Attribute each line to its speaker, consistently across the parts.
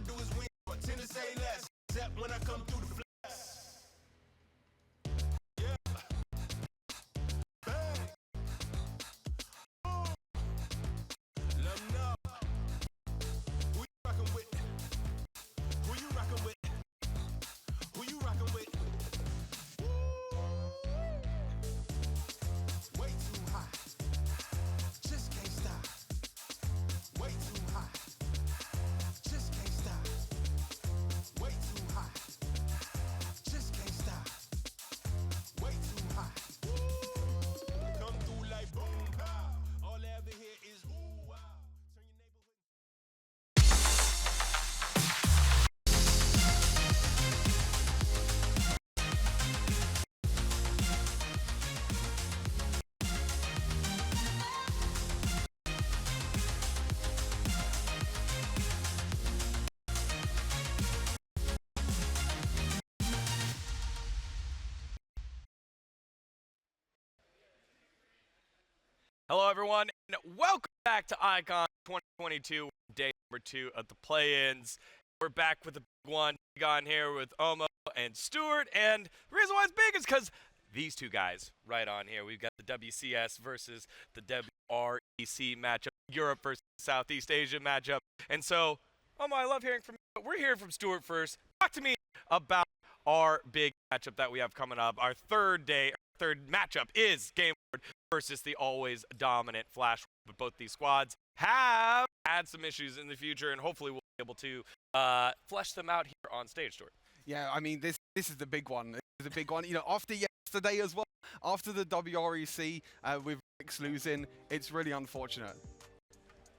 Speaker 1: do is win, but tend to say less. Except when I come through the flex. Yeah. Bang. Oh. Let 'em know. Who you rockin' with? Who you rockin' with? Who you rockin' with? Way too hot. Just can't stop. Way too hot. Just can't stop. Way too hot. Just can't stop. Way too hot. Come through like boom pow. All I ever hear is ooh wow. Turn your neighborhood.
Speaker 2: Hello, everyone, and welcome back to Icon 2022, day number 2 of the play-ins. We're back with a big one. On here with Omo and Stuart, and the reason why it's big is because these two guys right on here. We've got the WCS versus the WREC matchup, Europe versus Southeast Asia matchup. And so, Omo, I love hearing from you, but we're hearing from Stuart first. Talk to me about our big matchup that we have coming up. Our third matchup is Game Lord versus the always dominant Flash. But both these squads have had some issues in the future, and hopefully we'll be able to flesh them out here on stage, Stuart.
Speaker 3: Yeah, I mean, this is the big one. This is the big one. You know, after yesterday as well, after the WREC with Rex losing, it's really unfortunate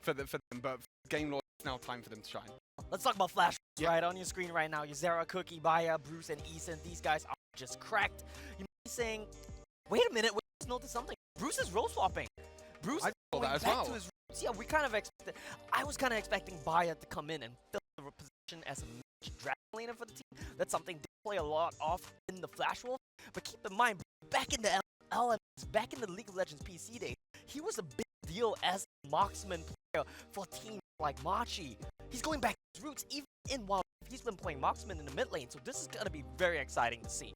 Speaker 3: for them. But for Game Lord, it's now time for them to shine.
Speaker 4: Let's talk about Flash. Right on your screen right now, Yuzera, Cookie, Baya, Bruce, and Eason. These guys are just cracked. You know, he's saying, wait a minute, let's notice something. Bruce is role swapping. Bruce is
Speaker 3: saw
Speaker 4: going
Speaker 3: that as
Speaker 4: back
Speaker 3: well.
Speaker 4: to his roots. Yeah, I was kind of expecting Baya to come in and fill the position as a mage dragon laner for the team. That's something they play a lot of in the Flash Wolf. But keep in mind, back in the LMS, back in the League of Legends PC days, he was a big deal as a marksman player for teams like Machi. He's going back to his roots, even in Wild. He's been playing marksman in the mid lane, so this is going to be very exciting to see.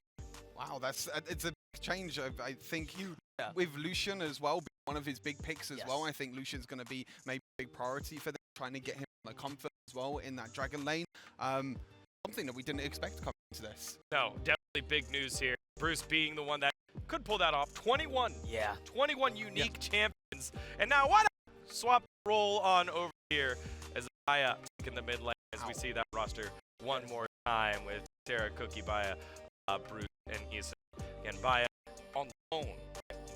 Speaker 3: Wow, it's a big change. I think with Lucian as well, one of his big picks as well. I think Lucian's going to be maybe a big priority for them, trying to get him the comfort as well in that dragon lane. Something that we didn't expect coming into this.
Speaker 2: No, definitely big news here. Bruce being the one that could pull that off. 21 unique champions. And now why not swap the role on over here as Baya taking the mid lane as we see that roster one more time with Sarah, Cookie, Baya, Bruce, and Issa. And Baya on loan.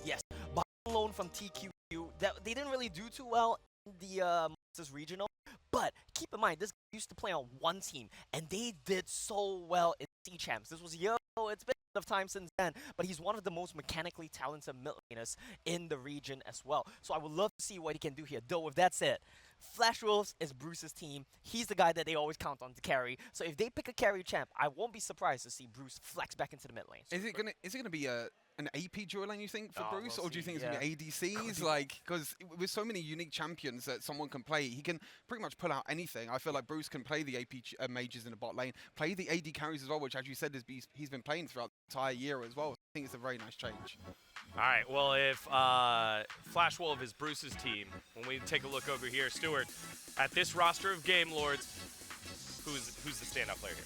Speaker 4: Yes, Baya on loan from TQQ. They didn't really do too well in the Masters Regional, but keep in mind, this guy used to play on one team, and they did so well in C-Champs. This was years ago. It's been a bit of time since then, but he's one of the most mechanically talented mid laners in the region as well. So I would love to see what he can do here. Though, with that said, Flash Wolves is Bruce's team. He's the guy that they always count on to carry. So if they pick a carry champ, I won't be surprised to see Bruce flex back into the mid lane.
Speaker 3: Is it gonna be an AP dual lane, you think, for Bruce, or do you think it's gonna be ADCs?
Speaker 4: Like,
Speaker 3: because with so many unique champions that someone can play, he can pretty much pull out anything. I feel like Bruce can play the AP mages in the bot lane, play the AD carries as well, which, as you said, he's been playing throughout the entire year as well. I think it's a very nice change.
Speaker 2: All right, well, if Flash Wolf is Bruce's team, when we take a look over here, Stuart, at this roster of Game Lords, who's the standout player here?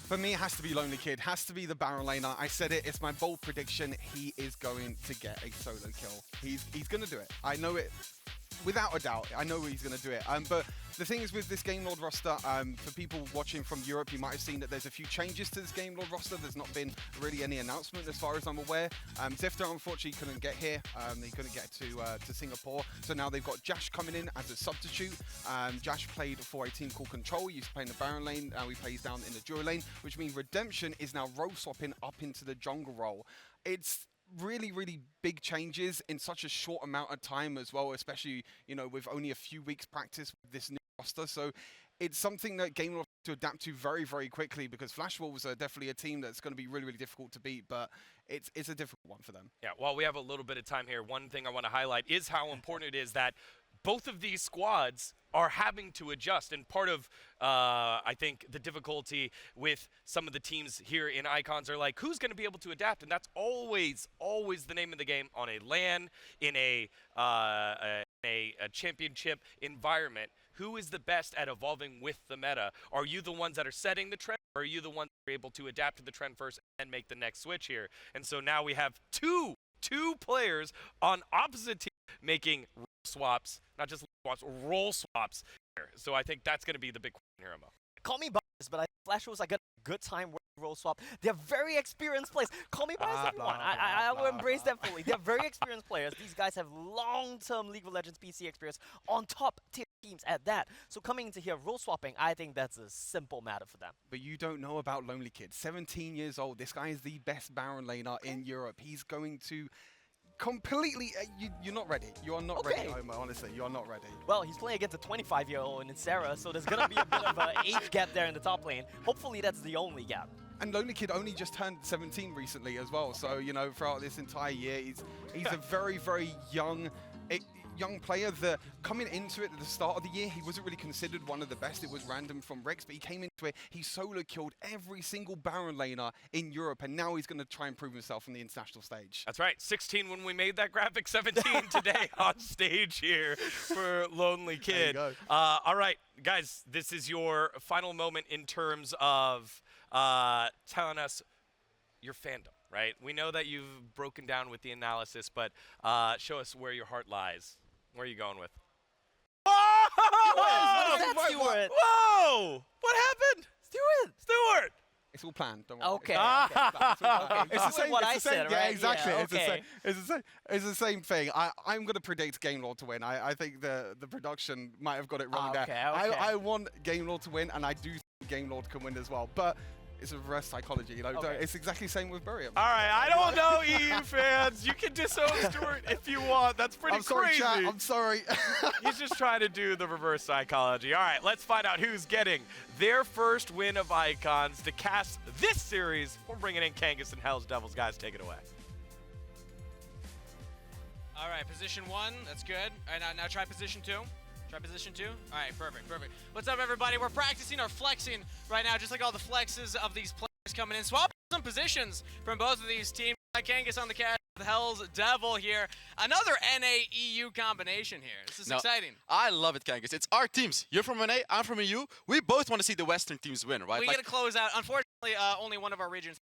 Speaker 3: For me, it has to be Lonely Kid. Has to be the Baron laner. I said it. It's my bold prediction. He is going to get a solo kill. He's going to do it. I know it. Without a doubt, I know he's going to do it. But the thing is with this Game Lord roster, for people watching from Europe, you might have seen that there's a few changes to this Game Lord roster. There's not been really any announcement as far as I'm aware. Zifter unfortunately couldn't get here. They couldn't get to Singapore. So now they've got Jash coming in as a substitute. Jash played for a team called Control. He used to play in the Baron lane. Now he plays down in the duo lane, which means Redemption is now role swapping up into the jungle role. It's really, really big changes in such a short amount of time as well, especially, you know, with only a few weeks practice with this new roster. So it's something that Game Lord have to adapt to very, very quickly, because Flash Wolves are definitely a team that's going to be really, really difficult to beat, but it's a difficult one for them.
Speaker 2: Yeah, while we have a little bit of time here, one thing I want to highlight is how important it is that both of these squads are having to adjust, and part of I think the difficulty with some of the teams here in Icons are like, who's going to be able to adapt? And that's always the name of the game on a LAN, in a championship environment. Who is the best at evolving with the meta? Are you the ones that are setting the trend, or are you the ones that are able to adapt to the trend first and make the next switch here? And so now we have two players on opposite teams making role swaps, not just swaps, role swaps here. So I think that's going to be the big question here, Mo.
Speaker 4: Call me biased, but I think Flash was like a good time with role swap. They're very experienced players. Call me biased if you want. I will embrace that fully. They're very experienced players. These guys have long-term League of Legends PC experience on top tier teams at that. So coming into here, role swapping, I think that's a simple matter for them.
Speaker 3: But you don't know about Lonely Kid. 17 years old. This guy is the best Baron laner in Europe. He's going to completely... you're not ready. You are not ready, Homer, honestly. You are not ready.
Speaker 4: Well, he's playing against a 25-year-old in Sarah, so there's going to be a bit of an age gap there in the top lane. Hopefully that's the only gap.
Speaker 3: And Lonely Kid only just turned 17 recently as well. So, you know, throughout this entire year, he's a very, very young player that coming into it at the start of the year, he wasn't really considered one of the best. It was random from Rex, but he came into it, he solo killed every single Baron laner in Europe, and now he's going to try and prove himself on the international stage.
Speaker 2: That's right, 16 when we made that graphic, 17 today on stage here for Lonely Kid.
Speaker 3: There you go.
Speaker 2: All right, guys, this is your final moment in terms of telling us your fandom. Right? We know that you've broken down with the analysis, but show us where your heart lies. Where are you going with?
Speaker 4: What is that, Stuart?
Speaker 2: Whoa! What happened? Stuart!
Speaker 3: It's all planned, don't worry.
Speaker 4: Okay.
Speaker 3: It's the same.
Speaker 4: What
Speaker 3: it's
Speaker 4: I
Speaker 3: the same.
Speaker 4: said,
Speaker 3: Yeah,
Speaker 4: right?
Speaker 3: exactly.
Speaker 4: Yeah,
Speaker 3: It's the same. It's the same thing. I'm going to predict Game Lord to win. I think the production might have got it wrong there. I want Game Lord to win, and I do think Game Lord can win as well. But it's a reverse psychology, you know. It's exactly the same with Burium.
Speaker 2: All right, I don't know, EU fans. You can disown Stuart if you want. That's pretty crazy.
Speaker 3: Chat, I'm sorry.
Speaker 2: He's just trying to do the reverse psychology. All right, let's find out who's getting their first win of Icons to cast this series. We're bringing in Kangas and Hell's Devils. Guys, take it away.
Speaker 5: All right, position 1, that's good. All right, now try position 2. Try position 2. All right, perfect. What's up, everybody? We're practicing our flexing right now, just like all the flexes of these players coming in. Swap some positions from both of these teams. Kangas on the cast, Hell's Devil here. Another NA-EU combination here. This is exciting.
Speaker 6: I love it, Kangas. It's our teams. You're from NA, I'm from EU. We both want to see the Western teams win, right?
Speaker 5: We get to close out. Unfortunately, only one of our regions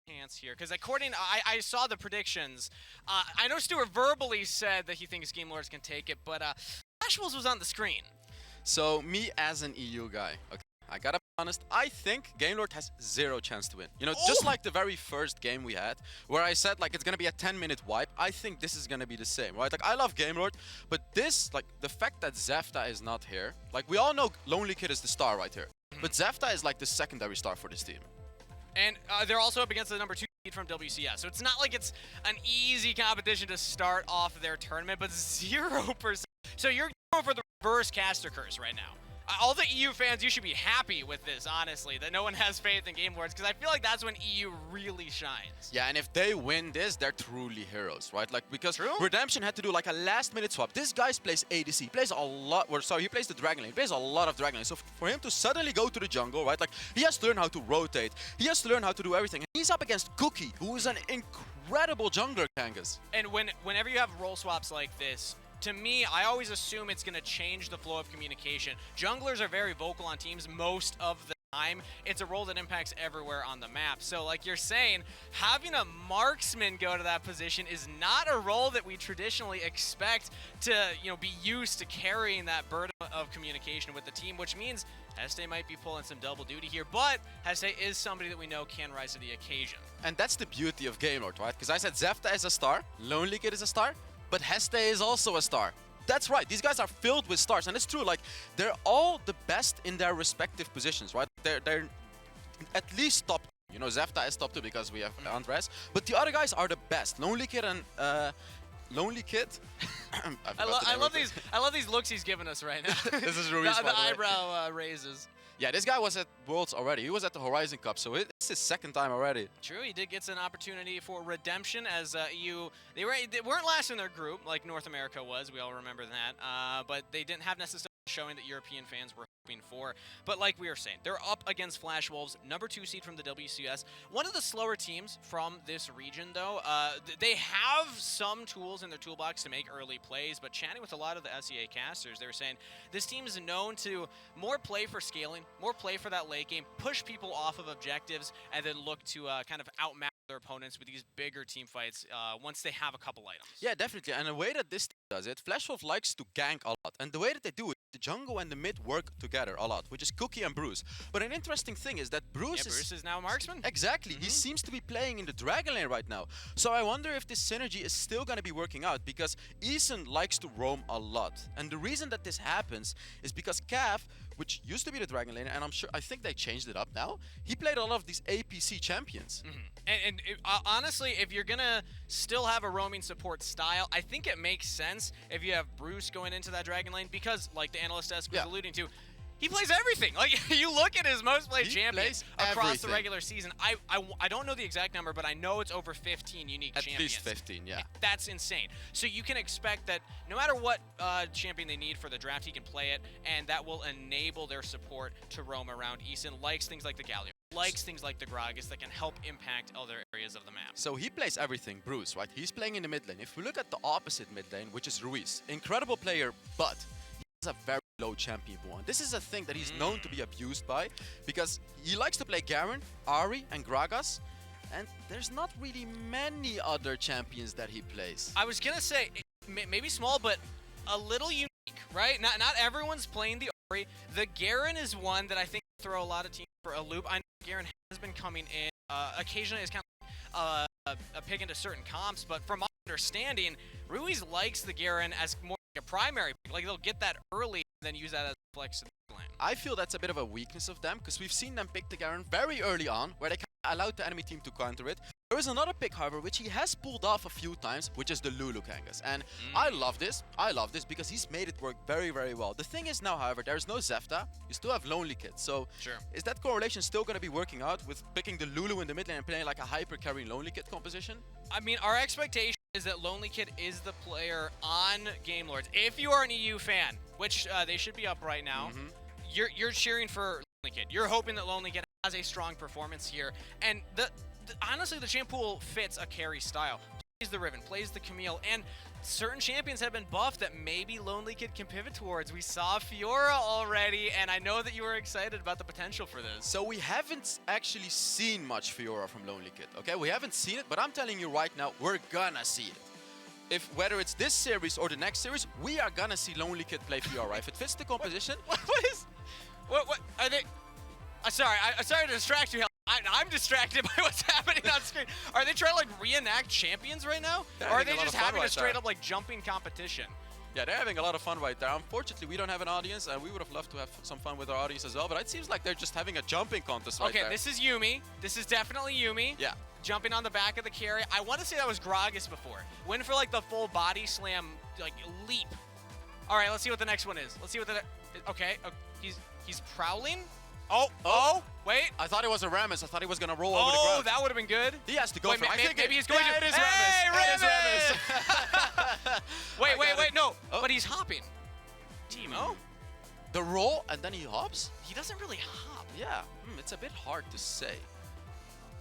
Speaker 5: chance here, because according I saw the predictions. I know Stuart verbally said that he thinks Game Lords can take it, but Flashwolves was on the screen.
Speaker 6: So me as an EU guy, okay, I gotta be honest, I think Game Lord has zero chance to win. You know, just like the very first game we had, where I said like it's gonna be a 10-minute wipe, I think this is gonna be the same, right? Like I love Game Lord, but this, like the fact that Zefta is not here, like we all know Lonely Kid is the star right here, but Zefta is like the secondary star for this team.
Speaker 5: And they're also up against the number 2 seed from WCS, so it's not like it's an easy competition to start off their tournament, but 0%. So you're going for the reverse caster curse right now. All the EU fans, you should be happy with this, honestly, that no one has faith in Game Lords, because I feel like that's when EU really shines.
Speaker 6: Yeah, and if they win this, they're truly heroes, right? Like, because Redemption had to do like a last-minute swap. This guy plays ADC, he plays a lot, he plays the Dragon Lane, he plays a lot of Dragon Lane. So for him to suddenly go to the jungle, right, like, he has to learn how to rotate, he has to learn how to do everything. And he's up against Cookie, who is an incredible jungler, Kangas.
Speaker 5: And whenever you have role swaps like this, to me, I always assume it's going to change the flow of communication. Junglers are very vocal on teams most of the time. It's a role that impacts everywhere on the map. So like you're saying, having a marksman go to that position is not a role that we traditionally expect to, you know, be used to carrying that burden of communication with the team, which means Heste might be pulling some double duty here, but Heste is somebody that we know can rise to the occasion.
Speaker 6: And that's the beauty of Game Lord, right? Because I said Zefta is a star, Lonely Kid is a star, but Heste is also a star. That's right, these guys are filled with stars, and it's true, like, they're all the best in their respective positions, right? They're at least top 2. You know, Zefta is top 2 because we have Andres, but the other guys are the best. Lonely Kid and Lonely Kid.
Speaker 5: I love these looks he's giving us right now.
Speaker 6: This is Ruiz, by
Speaker 5: the
Speaker 6: the way.
Speaker 5: eyebrow raises.
Speaker 6: Yeah, this guy was at Worlds already. He was at the Horizon Cup, so it's his second time already.
Speaker 5: True, he did get an opportunity for redemption as EU. They weren't last in their group like North America was. We all remember that. But they didn't have necessarily showing that European fans were hoping for. But like we were saying, they're up against Flash Wolves, number 2 seed from the WCS. One of the slower teams from this region, though. They have some tools in their toolbox to make early plays, but chatting with a lot of the SEA casters, they were saying this team is known to more play for scaling, more play for that late game, push people off of objectives, and then look to kind of outmatch their opponents with these bigger team fights once they have a couple items.
Speaker 6: Yeah, definitely. And the way that this team does it, Flash Wolf likes to gank a lot. And the way that they do it, the jungle and the mid work together a lot, which is Cookie and Bruce. But an interesting thing is that Bruce
Speaker 5: Bruce is now a marksman.
Speaker 6: Exactly. He seems to be playing in the Dragon Lane right now. So I wonder if this synergy is still going to be working out, because Eason likes to roam a lot. And the reason that this happens is because Cav, which used to be the Dragon Lane, and I think they changed it up now, he played a lot of these APC champions.
Speaker 5: Honestly, if you're gonna still have a roaming support style, I think it makes sense if you have Bruce going into that Dragon Lane, because like the analyst desk was alluding to, he plays everything. Like, you look at his most played champions across the regular season. I don't know the exact number, but I know it's over 15 unique champions.
Speaker 6: At least 15, yeah.
Speaker 5: That's insane. So you can expect that no matter what champion they need for the draft, he can play it, and that will enable their support to roam around. Eason likes things like the Galio, likes things like the Gragas that can help impact other areas of the map.
Speaker 6: So he plays everything, Bruce, right? He's playing in the mid lane. If we look at the opposite mid lane, which is Ruiz, incredible player, but he has a very low champion pool. And this is a thing that he's known to be abused by, because he likes to play Garen, Ahri, and Gragas, and there's not really many other champions that he plays.
Speaker 5: I was gonna say, maybe small, but a little unique, right? Not everyone's playing the Ahri. The Garen is one that I think will throw a lot of teams for a loop. I know Garen has been coming in occasionally as kind of a pick into certain comps, but from my understanding, Ruiz likes the Garen as more like a primary pick. Like, they'll get that early and then use that as a flex to the lane.
Speaker 6: I feel that's a bit of a weakness of them, because we've seen them pick the Garen very early on, where they allowed the enemy team to counter it. There is another pick, however, which he has pulled off a few times, which is the Lulu Kangas. And I love this. I love this because he's made it work very, very well. The thing is now, however, there's no Zefta. You still have Lonely Kid. So is that correlation still going to be working out with picking the Lulu in the mid lane and playing like a hyper carrying Lonely Kid composition?
Speaker 5: I mean, our expectation is that Lonely Kid is the player on Game Lords. If you are an EU fan, which they should be up right now, you're cheering for Lonely Kid. You're hoping that Lonely Kid has a strong performance here. And honestly, the champ pool fits a carry style. Plays the Riven, plays the Camille, and certain champions have been buffed that maybe Lonely Kid can pivot towards. We saw Fiora already, and I know that you were excited about the potential for this.
Speaker 6: So we haven't actually seen much Fiora from Lonely Kid, okay? We haven't seen it, but I'm telling you right now, we're gonna see it. Whether it's this series or the next series, we are gonna see Lonely Kid play Fiora. If it fits the composition.
Speaker 5: What are they? Sorry to distract you. I'm distracted by what's happening on screen. Are they trying to like reenact champions right now? Or are they just having a straight up like jumping competition?
Speaker 6: Yeah, they're having a lot of fun right there. Unfortunately, we don't have an audience, and we would have loved to have some fun with our audience as well, but it seems like they're just having a jumping contest right there.
Speaker 5: Okay, this is Yuumi. This is definitely Yuumi.
Speaker 6: Yeah.
Speaker 5: Jumping on the back of the carry. I want to say that was Gragas before. Went for like the full body slam, like leap. All right, let's see what the next one is. Let's see what the okay. He's prowling. Oh, wait.
Speaker 6: I thought it was a Rammus. I thought he was going to roll over the ground.
Speaker 5: Oh, that would have been good.
Speaker 6: He has to go for it. I think
Speaker 5: maybe he's going to.
Speaker 6: It is
Speaker 5: hey,
Speaker 6: Rammus. It is Rammus.
Speaker 5: wait, no. Oh. But he's hopping. Timo?
Speaker 6: The roll, and then he hops?
Speaker 5: He doesn't really hop.
Speaker 6: Yeah, it's a bit hard to say.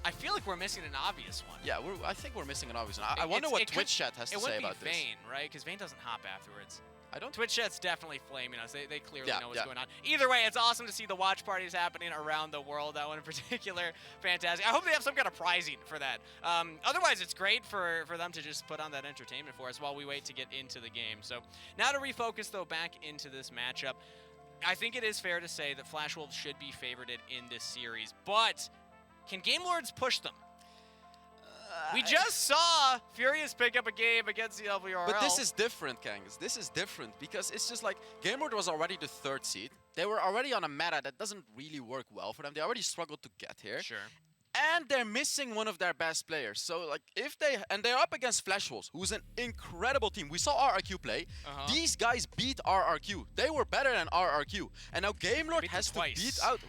Speaker 5: I feel like we're missing an obvious one.
Speaker 6: Yeah, I think we're missing an obvious one. I wonder what Twitch chat has to say about this.
Speaker 5: It wouldn't be Vayne, right? Because Vayne doesn't hop afterwards.
Speaker 6: I don't.
Speaker 5: Twitch chat's definitely flaming us. They clearly know what's going on. Either way, it's awesome to see the watch parties happening around the world. That one in particular, fantastic. I hope they have some kind of prizing for that. Otherwise, it's great for them to just put on that entertainment for us while we wait to get into the game. So now to refocus, though, back into this matchup, I think it is fair to say that Flash Wolves should be favorited in this series. But can Game Lords push them? We just saw Furious pick up a game against the LVRL.
Speaker 6: But this is different, Kangas. This is different because it's just like Game Lord was already the 3rd seed. They were already on a meta that doesn't really work well for them. They already struggled to get here.
Speaker 5: Sure.
Speaker 6: and they're missing one of their best players. So like if they're up against Flash Wolves, who's an incredible team. We saw RRQ play. These guys beat RRQ. They were better than RRQ. And now GameLord
Speaker 5: beat them
Speaker 6: has to
Speaker 5: twice.
Speaker 6: beat out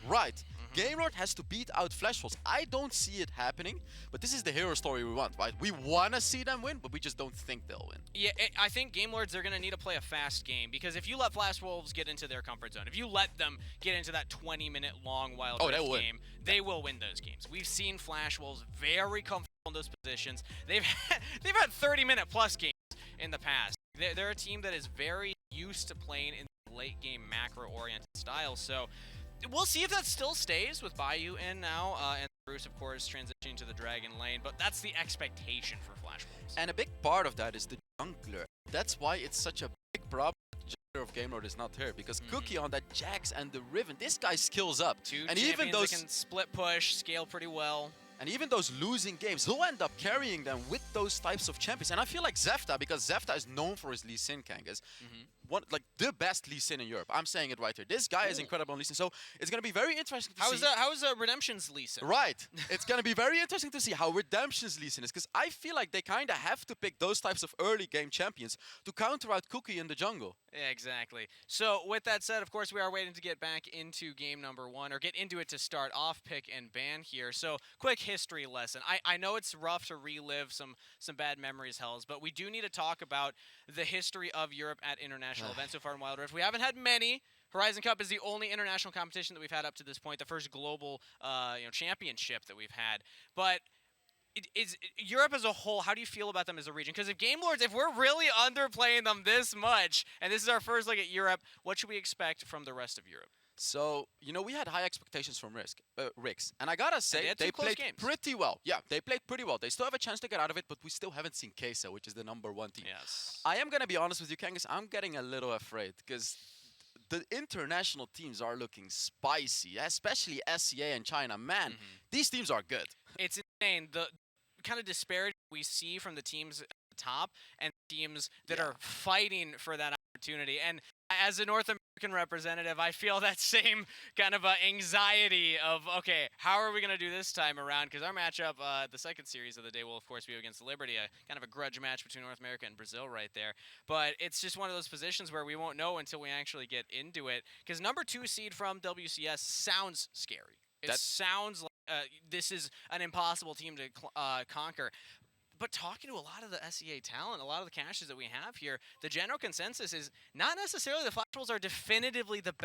Speaker 6: GameLord has to beat out Flash Wolves. I don't see it happening, but this is the hero story we want, right? We want to see them win, but we just don't think they'll win.
Speaker 5: Yeah, I think Game Lords are going to need to play a fast game, because if you let Flash Wolves get into their comfort zone, if you let them get into that 20-minute long Wild Rift game, they will win those games. We've seen Flash Wolves very comfortable in those positions. They've had 30-minute plus games in the past. They're a team that is very used to playing in late game macro-oriented style, so we'll see if that still stays with Bayou in now, and Bruce, of course, transitioning to the Dragon lane, but that's the expectation for Flash Wolves.
Speaker 6: And a big part of that is the jungler. That's why it's such a big problem that the jungler of GameLord is not here, because Cookie on that Jax and the Riven, this guy skills up.
Speaker 5: Two
Speaker 6: and
Speaker 5: champions
Speaker 6: even those
Speaker 5: that can split push, scale pretty well.
Speaker 6: And even those losing games, he'll end up carrying them with those types of champions. And I feel like Zefta, because Zefta is known for his Lee Sin, Kangas, like the best Lee Sin in Europe. I'm saying it right here. This guy is incredible on Lee Sin. So it's going to be very interesting to see.
Speaker 5: How is Redemption's Lee Sin?
Speaker 6: Right. It's going to be very interesting to see how Redemption's Lee Sin is, because I feel like they kind of have to pick those types of early game champions to counter out Cookie in the jungle.
Speaker 5: Yeah, exactly. So with that said, of course, we are waiting to get back into game number 1, or get into it to start off pick and ban here. So quick history lesson. I know it's rough to relive some bad memories, Hells, but we do need to talk about the history of Europe at international events so far in Wild Rift. We haven't had many. Horizon Cup is the only international competition that we've had up to this point, the first global championship that we've had. But is Europe as a whole, how do you feel about them as a region? Because if we're really underplaying them this much, and this is our first look at Europe, what should we expect from the rest of Europe?
Speaker 6: So, we had high expectations from Rix. And I gotta say, they played pretty well. Yeah, they played pretty well. They still have a chance to get out of it, but we still haven't seen Kesa, which is the #1 team.
Speaker 5: Yes.
Speaker 6: I am gonna be honest with you, Kangas, I'm getting a little afraid, because the international teams are looking spicy, especially SCA and China. Man, these teams are good.
Speaker 5: It's insane. The kind of disparity we see from the teams at the top and teams that are fighting for that opportunity. And as a North American representative, I feel that same kind of anxiety of, okay, how are we going to do this time around? Because our matchup, the second series of the day, will, of course, be against Liberty, a kind of a grudge match between North America and Brazil right there. But it's just one of those positions where we won't know until we actually get into it. Because #2 seed from WCS sounds scary. It sounds like this is an impossible team to conquer. But talking to a lot of the SEA talent, a lot of the caches that we have here, the general consensus is not necessarily the Flash Wolves are definitively the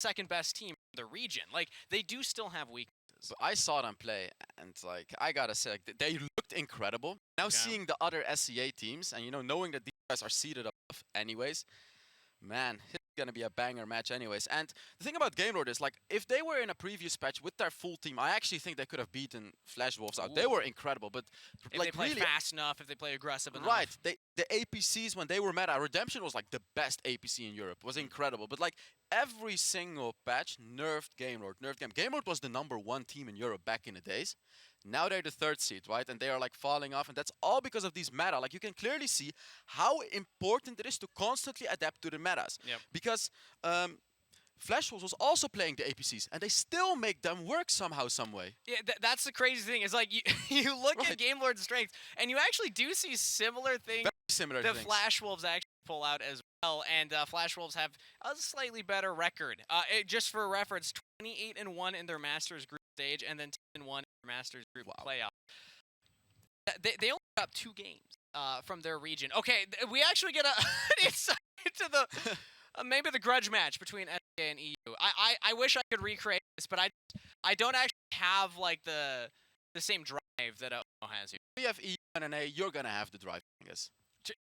Speaker 5: second best team in the region. Like, they do still have weaknesses.
Speaker 6: But I saw them play, and I gotta say, they looked incredible. Now seeing the other SEA teams, and knowing that these guys are seeded up anyways, man, it's gonna be a banger match anyways. And the thing about GameLord is, if they were in a previous patch with their full team, I actually think they could have beaten Flash Wolves out. They were incredible, but
Speaker 5: if they play really fast enough, if they play aggressive enough.
Speaker 6: Right. The APCs, when they were meta, Redemption was the best APC in Europe. It was incredible. But every single patch nerfed GameLord. GameLord was the #1 team in Europe back in the days. Now they're the 3rd seed, right? And they are falling off, and that's all because of these meta. You can clearly see how important it is to constantly adapt to the metas.
Speaker 5: Yep.
Speaker 6: Because Flash Wolves was also playing the APCs, and they still make them work somehow, some way.
Speaker 5: Yeah, that's the crazy thing. Is you look at GameLord's strengths, and you actually do see similar things.
Speaker 6: Very similar things.
Speaker 5: Flash Wolves actually pull out as well, and Flash Wolves have a slightly better record. Just for reference, 28-1 in their Masters group stage, and then 10-1 in their Masters group playoff. They only got 2 games from their region. Okay, we actually get an insight into the maybe the grudge match between SK and EU. I wish I could recreate this, but I don't actually have the same drive that OMO has here.
Speaker 6: If you have EU and NA, you're gonna have the drive, I guess.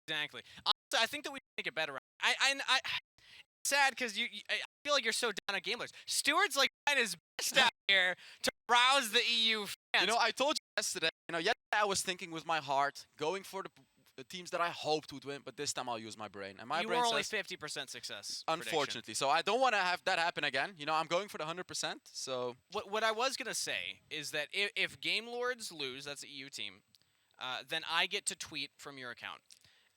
Speaker 5: Exactly. Honestly, I think that we can make it better. It's sad because I feel like you're so down on GameLords. Stuart's trying his best out here to rouse the EU fans.
Speaker 6: I told you yesterday. Yesterday I was thinking with my heart, going for the teams that I hoped would win, but this time I'll use my brain. And my
Speaker 5: you
Speaker 6: brain
Speaker 5: were only
Speaker 6: says,
Speaker 5: 50% success.
Speaker 6: unfortunately.
Speaker 5: Prediction.
Speaker 6: So I don't want to have that happen again. I'm going for the 100%. So
Speaker 5: what I was gonna say is that if GameLords lose, that's the EU team, then I get to tweet from your account,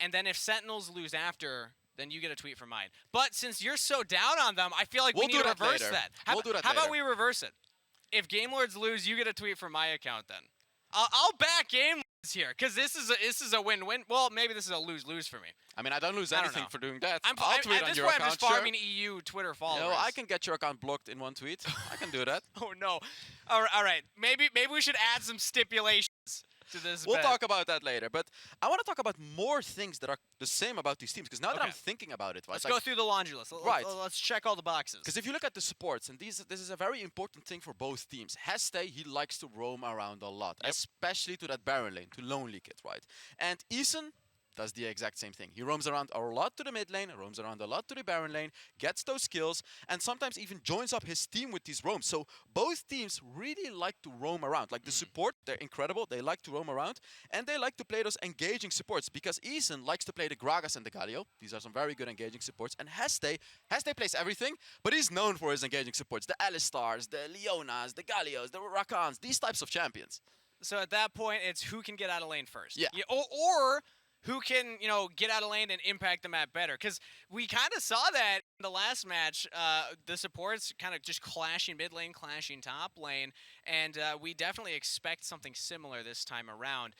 Speaker 5: and then if Sentinels lose after, then you get a tweet from mine. But since you're so down on them, I feel like we need to reverse that. How about we reverse it? If Game Lords lose, you get a tweet from my account then. I'll back Game Lords here, because this is a win-win. Well, maybe this is a lose-lose for me.
Speaker 6: I mean, I don't lose
Speaker 5: I don't
Speaker 6: anything
Speaker 5: know.
Speaker 6: for doing that.
Speaker 5: I'm,
Speaker 6: I'll tweet
Speaker 5: at
Speaker 6: on
Speaker 5: this
Speaker 6: your
Speaker 5: point, I'm
Speaker 6: account,
Speaker 5: just farming
Speaker 6: sure.
Speaker 5: EU Twitter
Speaker 6: You
Speaker 5: followers.
Speaker 6: know, I can get your account blocked in one tweet. I can do that.
Speaker 5: Oh no! All right. Maybe we should add some stipulations to this.
Speaker 6: We'll
Speaker 5: bet.
Speaker 6: talk about that later. But I want to talk about more things that are the same about these teams. Because now that I'm
Speaker 5: Okay.
Speaker 6: thinking about it, right?
Speaker 5: Let's go through the laundry list.
Speaker 6: Right.
Speaker 5: Let's check all the boxes.
Speaker 6: Because if you look at the supports, and this is a very important thing for both teams. Heste, he likes to roam around a lot, especially to that Baron lane, to Lonely Kid, right? And Eason does the exact same thing. He roams around a lot to the mid lane, roams around a lot to the Baron lane, gets those kills, and sometimes even joins up his team with these roams. So both teams really like to roam around. Like the support, they're incredible. They like to roam around, and they like to play those engaging supports because Eason likes to play the Gragas and the Galio. These are some very good engaging supports. And Heste plays everything, but he's known for his engaging supports. The Alistars, the Leonas, the Galios, the Rakans, these types of champions.
Speaker 5: So at that point, it's who can get out of lane first.
Speaker 6: Yeah.
Speaker 5: Or who can, get out of lane and impact the map better. Because we kind of saw that in the last match, the supports kind of just clashing mid lane, clashing top lane, and we definitely expect something similar this time around.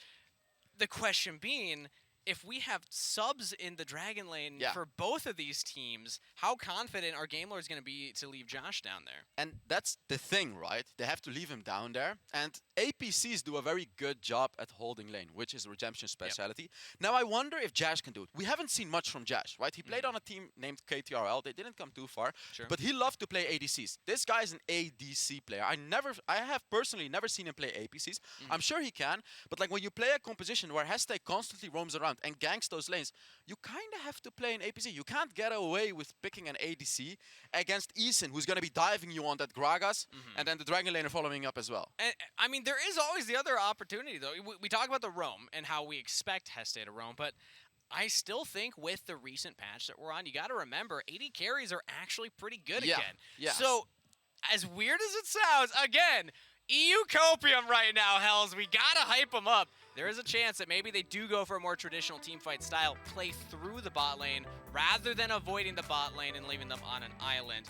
Speaker 5: The question being, if we have subs in the Dragon lane for both of these teams, how confident are Game Lords going to be to leave Josh down there?
Speaker 6: And that's the thing, right? They have to leave him down there. And APCs do a very good job at holding lane, which is a redemption specialty. Now, I wonder if Jash can do it. We haven't seen much from Jash, right? He played on a team named KTRL. They didn't come too far.
Speaker 5: Sure.
Speaker 6: But he loved to play ADCs. This guy is an ADC player. I have personally never seen him play APCs. I'm sure he can. But like when you play a composition where Heste constantly roams around and ganks those lanes, you kind of have to play an APC. You can't get away with picking an ADC against Eason, who's going to be diving you on that Gragas, and then the Dragon laner following up as well.
Speaker 5: And I mean, there is always the other opportunity, though. We talk about the roam and how we expect Heste to roam, but I still think with the recent patch that we're on, you got to remember, AD carries are actually pretty good again.
Speaker 6: Yeah.
Speaker 5: So, as weird as it sounds, again, EU Copium right now, Hells. We got to hype them up. There is a chance that maybe they do go for a more traditional teamfight style, play through the bot lane, rather than avoiding the bot lane and leaving them on an island.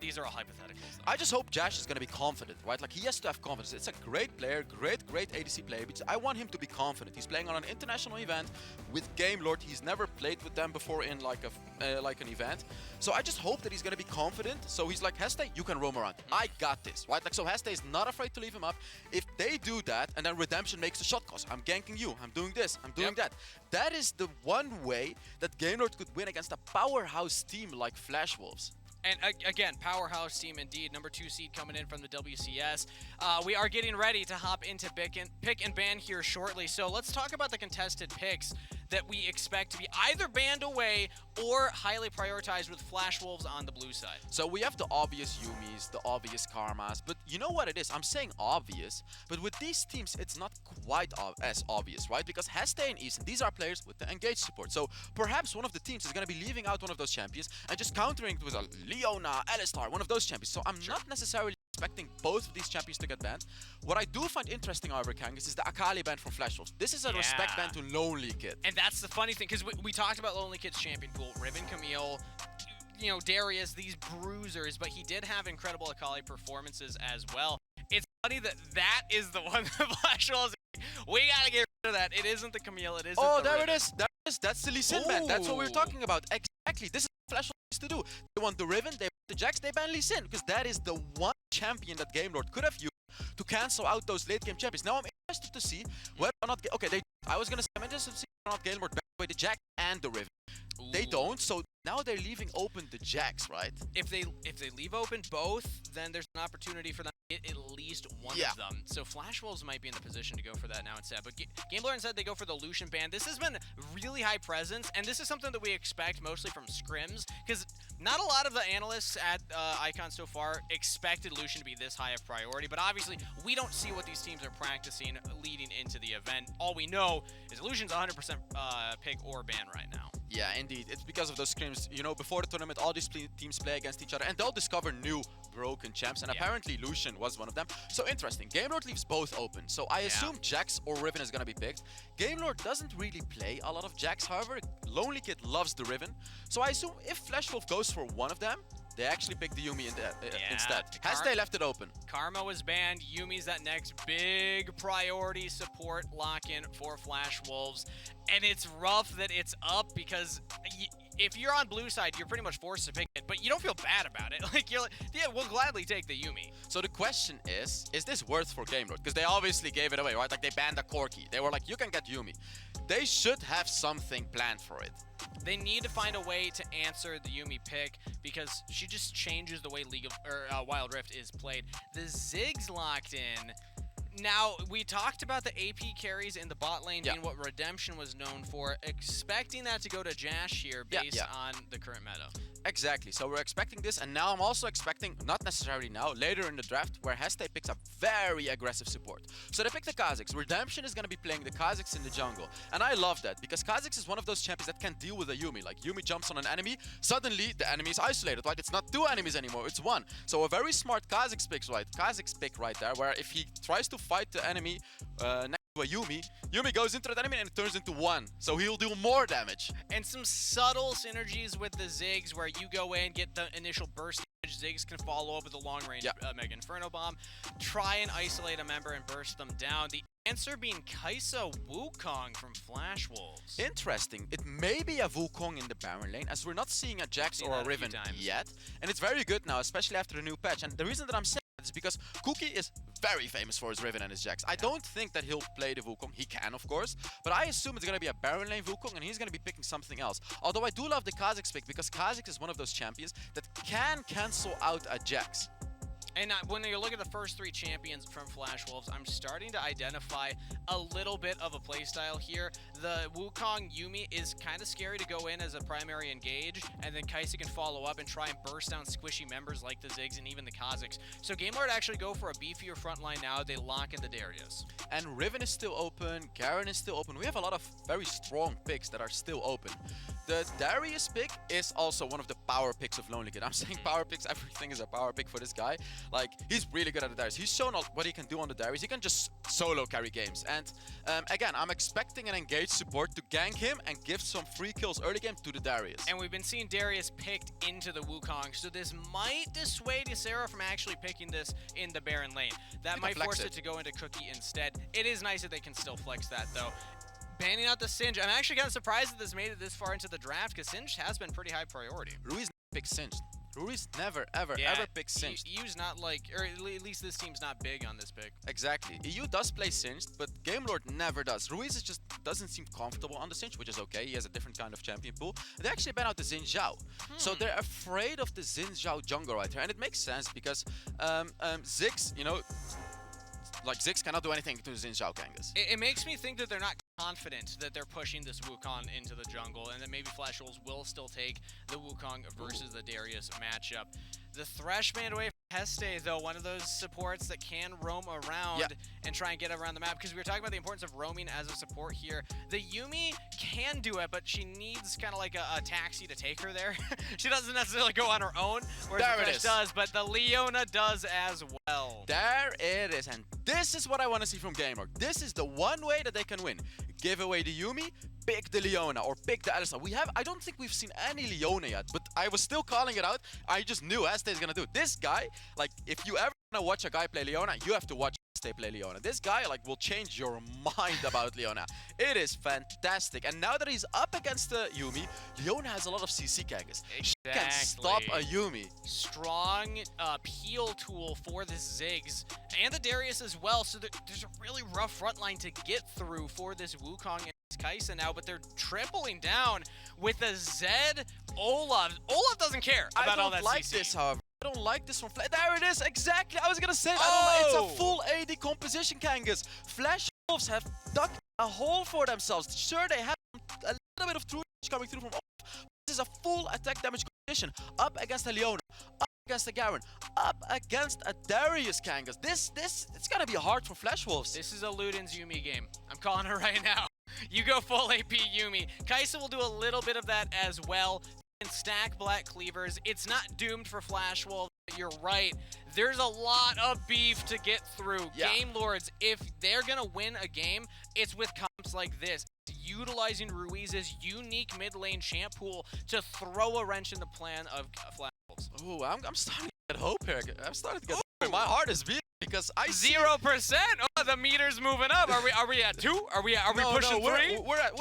Speaker 5: These are all hypotheticals, though.
Speaker 6: I just hope Jash is going to be confident, right? Like, he has to have confidence. It's a great player, great ADC player, but I want him to be confident. He's playing on an international event with Game Lord. He's never played with them before in like an event. So I just hope that he's going to be confident. So he's like, Heste, you can roam around. I got this, right? Like, so Heste is not afraid to leave him up. If they do that, and then Redemption makes a shot call, I'm ganking you, I'm doing this, I'm doing that. That is the one way that Game Lord could win against a powerhouse team like Flash Wolves.
Speaker 5: And again, powerhouse team indeed. Number 2 seed coming in from the WCS. We are getting ready to hop into pick and ban here shortly. So let's talk about the contested picks that we expect to be either banned away or highly prioritized with Flash Wolves on the blue side.
Speaker 6: So we have the obvious Yumis, the obvious Karmas, but you know what it is? I'm saying obvious, but with these teams, it's not quite as obvious, right? Because Heste and Eason, these are players with the engaged support. So perhaps one of the teams is going to be leaving out one of those champions and just countering it with a Leona, Alistar, one of those champions. So I'm not necessarily expecting both of these champions to get banned. What I do find interesting, however, Kangas, is the Akali ban from Flash Wolves. This is a respect ban to Lonely Kid.
Speaker 5: And that's the funny thing, because we talked about Lonely Kid's champion pool, Riven, Camille, Darius, these bruisers, but he did have incredible Akali performances as well. It's funny that is the one that Flash Wolves, we gotta get rid of that. It isn't the Camille, it isn't
Speaker 6: Oh,
Speaker 5: the
Speaker 6: there
Speaker 5: Riven.
Speaker 6: it is. That's the Lee Sin ban. That's what we were talking about. Exactly. This is what Flash Wolves to do. They want the Riven, they want the Jax, they ban Lee Sin, because that is the one champion that Game Lord could have used to cancel out those late game champions. Now I'm interested to see whether or not. I was gonna say I'm interested to see whether or not Game Lord ban away the Jax and the Riven. They don't, so now they're leaving open the Jax, right?
Speaker 5: If they leave open both, then there's an opportunity for them to get at least one of them. So Flash Wolves might be in the position to go for that now instead. But Game Lord instead, they go for the Lucian ban. This has been really high presence, and this is something that we expect mostly from scrims, because not a lot of the analysts at Icon so far expected Lucian to be this high of priority, but obviously we don't see what these teams are practicing leading into the event. All we know is Lucian's 100% pick or ban right now.
Speaker 6: Yeah, indeed. It's because of those scrims. Before the tournament, all these teams play against each other, and they'll discover new broken champs, and apparently Lucian was one of them. So interesting. Game Lord leaves both open. So I assume Jax or Riven is going to be picked. Game Lord doesn't really play a lot of Jax, however. Lonely Kid loves the Riven. So I assume if Flash Wolf goes for one of them, They actually picked the Yuumi
Speaker 5: Yeah,
Speaker 6: instead.
Speaker 5: the
Speaker 6: Has they left it open?
Speaker 5: Karma was banned. Yumi's that next big priority support lock-in for Flash Wolves. And it's rough that it's up because if you're on blue side, you're pretty much forced to pick it, but you don't feel bad about it. Like, you're like, yeah, we'll gladly take the Yuumi.
Speaker 6: So the question is this worth for Game Lord? Because they obviously gave it away, right? Like, they banned the Corki. They were like, you can get Yuumi. They should have something planned for it.
Speaker 5: They need to find a way to answer the Yuumi pick because she just changes the way Wild Rift is played. The Ziggs locked in. Now, we talked about the AP carries in the bot lane being what Redemption was known for, expecting that to go to Jash here based on the current meta.
Speaker 6: Exactly, so we're expecting this, and now I'm also expecting, not necessarily now, later in the draft, where Heste picks up very aggressive support. So they pick the Kha'Zix. Redemption is going to be playing the Kha'Zix in the jungle, and I love that, because Kha'Zix is one of those champions that can deal with a Yuumi. Like, Yuumi jumps on an enemy, suddenly the enemy is isolated, right? It's not two enemies anymore, it's one. So a very smart Kha'Zix pick right there, where if he tries to fight the enemy next to a Yuumi, Yuumi goes into that enemy and it turns into one. So he'll do more damage.
Speaker 5: And some subtle synergies with the Ziggs where you go in, get the initial burst damage. Ziggs can follow up with a long-range Mega Inferno Bomb, try and isolate a member and burst them down. The answer being Kai'Sa Wukong from Flash Wolves.
Speaker 6: Interesting. It may be a Wukong in the Baron lane, as we're not seeing a Jax or a Riven yet. And it's very good now, especially after the new patch. And the reason that I'm saying that is because Cookie is very famous for his Riven and his Jax. I don't think that he'll play the Wukong. He can, of course, but I assume it's going to be a Baron lane Wukong, and he's going to be picking something else. Although I do love the Kha'Zix pick, because Kha'Zix is one of those champions that can cancel out a Jax.
Speaker 5: And when you look at the first three champions from Flash Wolves, I'm starting to identify a little bit of a playstyle here. The Wukong Yuumi is kind of scary to go in as a primary engage, and then Kai'Sa can follow up and try and burst down squishy members like the Ziggs and even the Kha'Zix. So Game Lord actually go for a beefier front line now. They lock in the Darius.
Speaker 6: And Riven is still open, Garen is still open. We have a lot of very strong picks that are still open. The Darius pick is also one of the power picks of Lonely Kid. I'm saying power picks, everything is a power pick for this guy. Like, he's really good at the Darius. He's shown what he can do on the Darius. He can just solo carry games. And again, I'm expecting an engaged support to gank him and give some free kills early game to the Darius.
Speaker 5: And we've been seeing Darius picked into the Wukong, so this might dissuade Ysera from actually picking this in the Baron lane. That might force it to go into Cookie instead. It is nice that they can still flex that, though. Banning out the Singe. I'm actually kind of surprised that this made it this far into the draft, because Singe has been pretty high priority.
Speaker 6: Ruiz picks Singed. Ruiz never, ever picks Singed.
Speaker 5: EU's not like, or at least this team's not big on this pick.
Speaker 6: Exactly. EU does play Singed, but Game Lord never does. Ruiz just doesn't seem comfortable on the Singed, which is okay. He has a different kind of champion pool. They actually ban out the Xin Zhao. So they're afraid of the Xin Zhao jungle right here. And it makes sense because Ziggs, you know, like Ziggs cannot do anything to Xin Zhao Kangas.
Speaker 5: It makes me think that they're not confident that they're pushing this Wukong into the jungle, and that maybe Flash Wolves will still take the Wukong versus the Darius matchup. The Thresh banned away from Heste, though, one of those supports that can roam around and try and get around the map, because we were talking about the importance of roaming as a support here. The Yuumi can do it, but she needs kind of like a taxi to take her there. She doesn't necessarily go on her own, whereas the Thresh does, but the Leona does as well.
Speaker 6: There it is, and this is what I want to see from Game Lord. This is the one way that they can win. Give away the Yuumi, pick the Leona, or pick the Alistar. I don't think we've seen any Leona yet, but I was still calling it out. I just knew Heste is gonna do it. This guy, like, if you ever wanna watch a guy play Leona, you have to watch Heste play Leona. This guy, like, will change your mind about Leona. It is fantastic. And now that he's up against the Yuumi, Leona has a lot of CC Kangas. She can stop a Yuumi.
Speaker 5: Strong peel tool for the Ziggs and the Darius as well. So there's a really rough front line to get through for this Wukong and Kai'Sa now, but they're tripling down with a Zed Olaf. Olaf doesn't care about all that CC.
Speaker 6: I don't like this, however. I don't like this one. There it is, exactly. I was gonna say, it's a full AD composition, Kangas. Flash Wolves have dug a hole for themselves. Sure, they have a little bit of true coming through from Olaf. This is a full attack damage composition. Up against a Leona, up against a Garen, up against a Darius, Kangas. It's gonna be hard for Flash Wolves.
Speaker 5: This is a Luden's Yuumi game. I'm calling it right now. You go full AP Yuumi. Kai'Sa will do a little bit of that as well. And stack Black Cleavers. It's not doomed for Flash Wolves, but you're right. There's a lot of beef to get through. Game Lords, if they're gonna win a game, it's with comps like this. Utilizing Ruiz's unique mid lane champ pool to throw a wrench in the plan of Flash Wolves. Flashwolves.
Speaker 6: Oh, I'm starting to get hope here. I'm starting to get hope. My heart is beating because I see
Speaker 5: 0%. Oh, the meter's moving up. Are we at 2? Are we pushing 3?
Speaker 6: we're at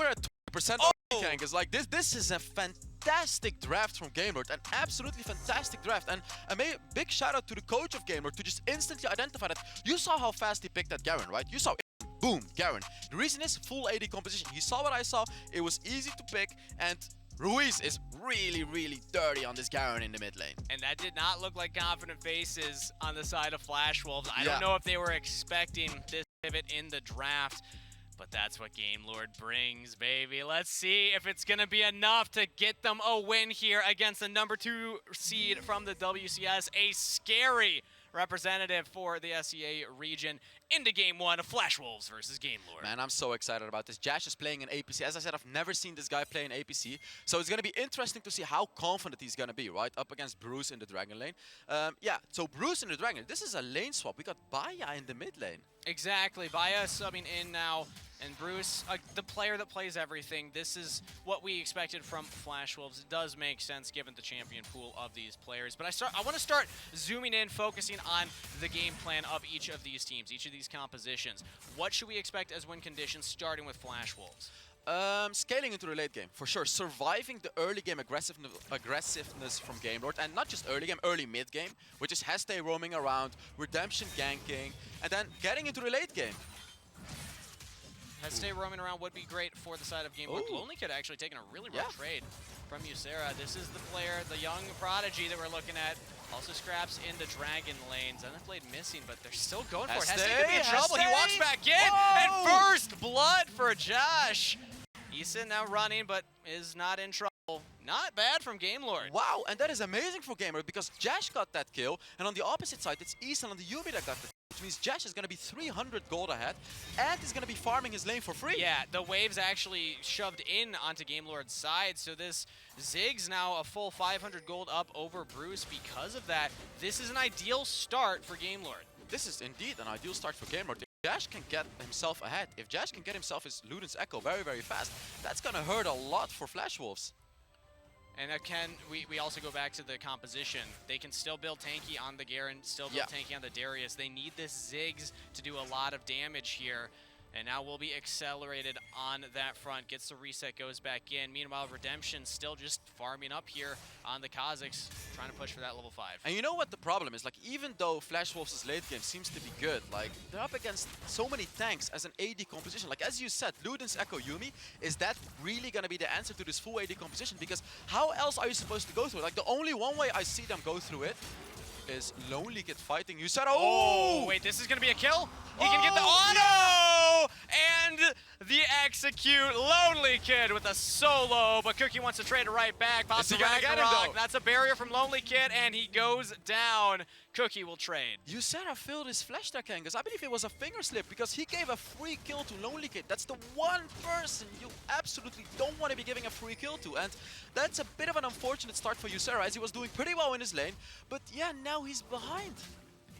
Speaker 6: 20% Kangas. Like this is a fantastic draft from GameLord, an absolutely fantastic draft, and a big shout out to the coach of GameLord to just instantly identify that. You saw how fast he picked that Garen, right? You saw boom, Garen. The reason is full AD composition. He saw what I saw. It was easy to pick, and Ruiz is really, really dirty on this Garen in the mid lane.
Speaker 5: And that did not look like confident faces on the side of Flashwolves. I don't know if they were expecting this pivot in the draft, but that's what GameLord brings, baby. Let's see if it's going to be enough to get them a win here against the number 2 seed from the WCS. A scary representative for the SEA region into Game 1 of Flashwolves versus GameLord.
Speaker 6: Man, I'm so excited about this. Jash is playing in APC. As I said, I've never seen this guy play in APC. So it's going to be interesting to see how confident he's going to be, right? Up against Bruce in the Dragon lane. Yeah, so Bruce in the Dragon. This is a lane swap. We got Baya in the mid lane.
Speaker 5: Exactly. Baya subbing in now. And Bruce, the player that plays everything, this is what we expected from Flashwolves. It does make sense given the champion pool of these players. But I want to start zooming in, focusing on the game plan of each of these teams, each of these compositions. What should we expect as win conditions, starting with Flashwolves?
Speaker 6: Scaling into the late game, for sure. Surviving the early game aggressiveness from GameLord, and not just early game, early mid game, which is Heste roaming around, Redemption ganking, and then getting into the late game.
Speaker 5: Stay roaming around would be great for the side of GameLord. Lonely Kid actually taking a really rough trade from Ysera. This is the player, the young prodigy that we're looking at. Also scraps into Dragon lanes. Blade missing, but they're still going for it. Heste could be in trouble. He walks back in, and first blood for Josh. Eason now running, but is not in trouble. Not bad from GameLord.
Speaker 6: Wow, and that is amazing for GameLord because Jash got that kill, and on the opposite side, it's Eason on the Yubi that got the kill, which means Jash is going to be 300 gold ahead, and he's going to be farming his lane for free.
Speaker 5: Yeah, the waves actually shoved in onto GameLord's side, so this Ziggs now a full 500 gold up over Bruce because of that. This is an ideal start for GameLord.
Speaker 6: This is indeed an ideal start for GameLord. If Jash can get himself ahead, if Jash can get himself his Luden's Echo very, very fast, that's going to hurt a lot for Flashwolves.
Speaker 5: And again, we also go back to the composition. They can still build tanky on the Garen, still build tanky on the Darius. They need this Ziggs to do a lot of damage here. And now we'll be accelerated on that front. Gets the reset, goes back in. Meanwhile, Redemption still just farming up here on the Kazakhs, trying to push for that level 5.
Speaker 6: And you know what the problem is? Like, even though Flashwolves' late game seems to be good, like, they're up against so many tanks as an AD composition. Like, as you said, Luden's Echo Yuumi, is that really going to be the answer to this full AD composition? Because how else are you supposed to go through it? Like, the only one way I see them go through it is Lonely Kid fighting Ysera.
Speaker 5: Oh, wait, this is going to be a kill? He can get the auto! And the execute. Lonely Kid with a solo, but Cookie wants to trade it right back. Pops the Ragnarok. That's a barrier from Lonely Kid, and he goes down. Cookie will trade.
Speaker 6: Ysera failed his flash attack angles. I believe it was a finger slip because he gave a free kill to Lonely Kid. That's the one person you absolutely don't want to be giving a free kill to. And that's a bit of an unfortunate start for Ysera as he was doing pretty well in his lane. But yeah, now he's behind.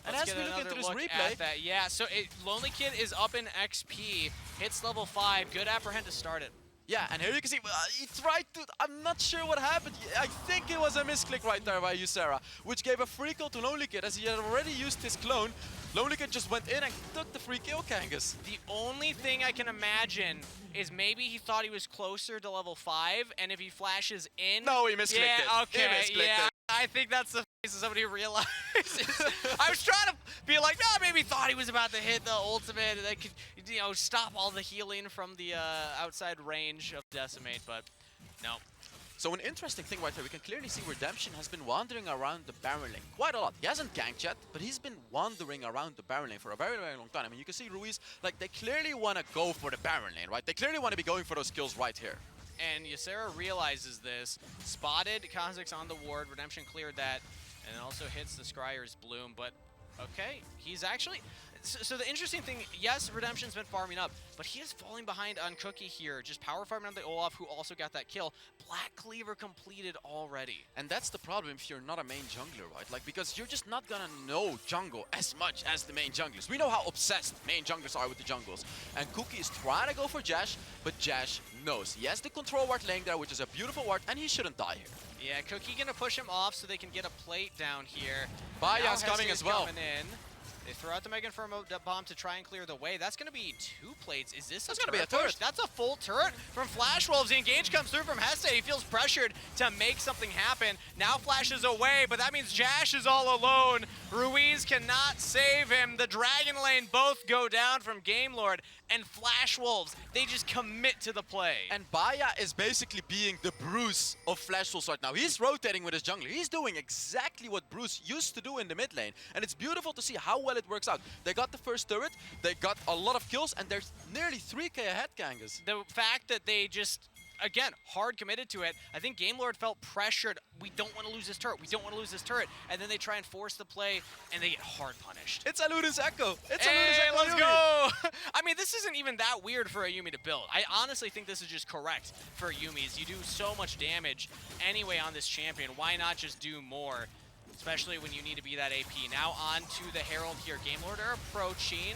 Speaker 6: And
Speaker 5: Let's
Speaker 6: as we look into this replay,
Speaker 5: yeah, so Lonely Kid is up in XP, hits level 5, good apprehend to start it.
Speaker 6: yeah, and here you can see, he tried to, I'm not sure what happened. I think it was a misclick right there by Ysera, which gave a free kill to Lonely Kid as he had already used his clone. Lonely Kid just went in and took the free kill, Kangas.
Speaker 5: The only thing I can imagine is maybe he thought he was closer to level 5, and if he flashes in...
Speaker 6: No, he misclicked it.
Speaker 5: Okay,
Speaker 6: He misclicked it.
Speaker 5: I think that's the face of somebody who realizes. I was trying to be like, no, maybe he thought he was about to hit the ultimate and that could, you know, stop all the healing from the outside range of Decimate, but no.
Speaker 6: So an interesting thing right here, we can clearly see Redemption has been wandering around the Baron lane quite a lot. He hasn't ganked yet, but he's been wandering around the Baron lane for a very, very long time. I mean, you can see Ruiz, like, they clearly want to go for the Baron lane, right? They clearly want to be going for those kills right here.
Speaker 5: And Ysera realizes this, spotted Kazakhs on the ward, Redemption cleared that, and also hits the Scryer's Bloom, but okay, he's actually... So the interesting thing, yes, Redemption's been farming up, but he is falling behind on Cookie here, just power farming on the Olaf, who also got that kill. Black Cleaver completed already.
Speaker 6: And that's the problem if you're not a main jungler, right? Like, because you're just not gonna know jungle as much as the main junglers. We know how obsessed main junglers are with the jungles. And Cookie is trying to go for Jash, but Jash knows. He has the control ward laying there, which is a beautiful ward, and he shouldn't die here.
Speaker 5: Yeah, Cookie gonna push him off so they can get a plate down here.
Speaker 6: Baya's
Speaker 5: Now
Speaker 6: coming
Speaker 5: Heste's
Speaker 6: as well.
Speaker 5: Coming in. They throw out the Mega Inferno bomb to try and clear the way. That's gonna be 2 plates. Is this
Speaker 6: That's
Speaker 5: a
Speaker 6: gonna be a
Speaker 5: push?
Speaker 6: turret.
Speaker 5: That's a full turret from Flash Wolves. The engage comes through from Heste. He feels pressured to make something happen. Now flashes away, but that means Jash is all alone. Ruiz cannot save him. The Dragon Lane both go down from Game Lord, and Flash Wolves, they just commit to the play.
Speaker 6: And Baya is basically being the Bruce of Flash Wolves right now. He's rotating with his jungler. He's doing exactly what Bruce used to do in the mid lane. And it's beautiful to see how well it works out. They got the first turret, they got a lot of kills, and they're nearly 3k ahead, Kangas.
Speaker 5: The fact that they just, again, hard committed to it, I think Game Lord felt pressured. We don't want to lose this turret. We don't want to lose this turret. And then they try and force the play, and they get hard punished.
Speaker 6: It's a Ludus Echo. It's
Speaker 5: Hey,
Speaker 6: a Ludus Echo.
Speaker 5: let's
Speaker 6: Yumi.
Speaker 5: go! I mean, this isn't even that weird for a Yumi to build. I honestly think this is just correct for Yumis. You do so much damage anyway on this champion. Why not just do more? Especially when you need to be that AP. Now on to the Herald here. Game Lord are approaching.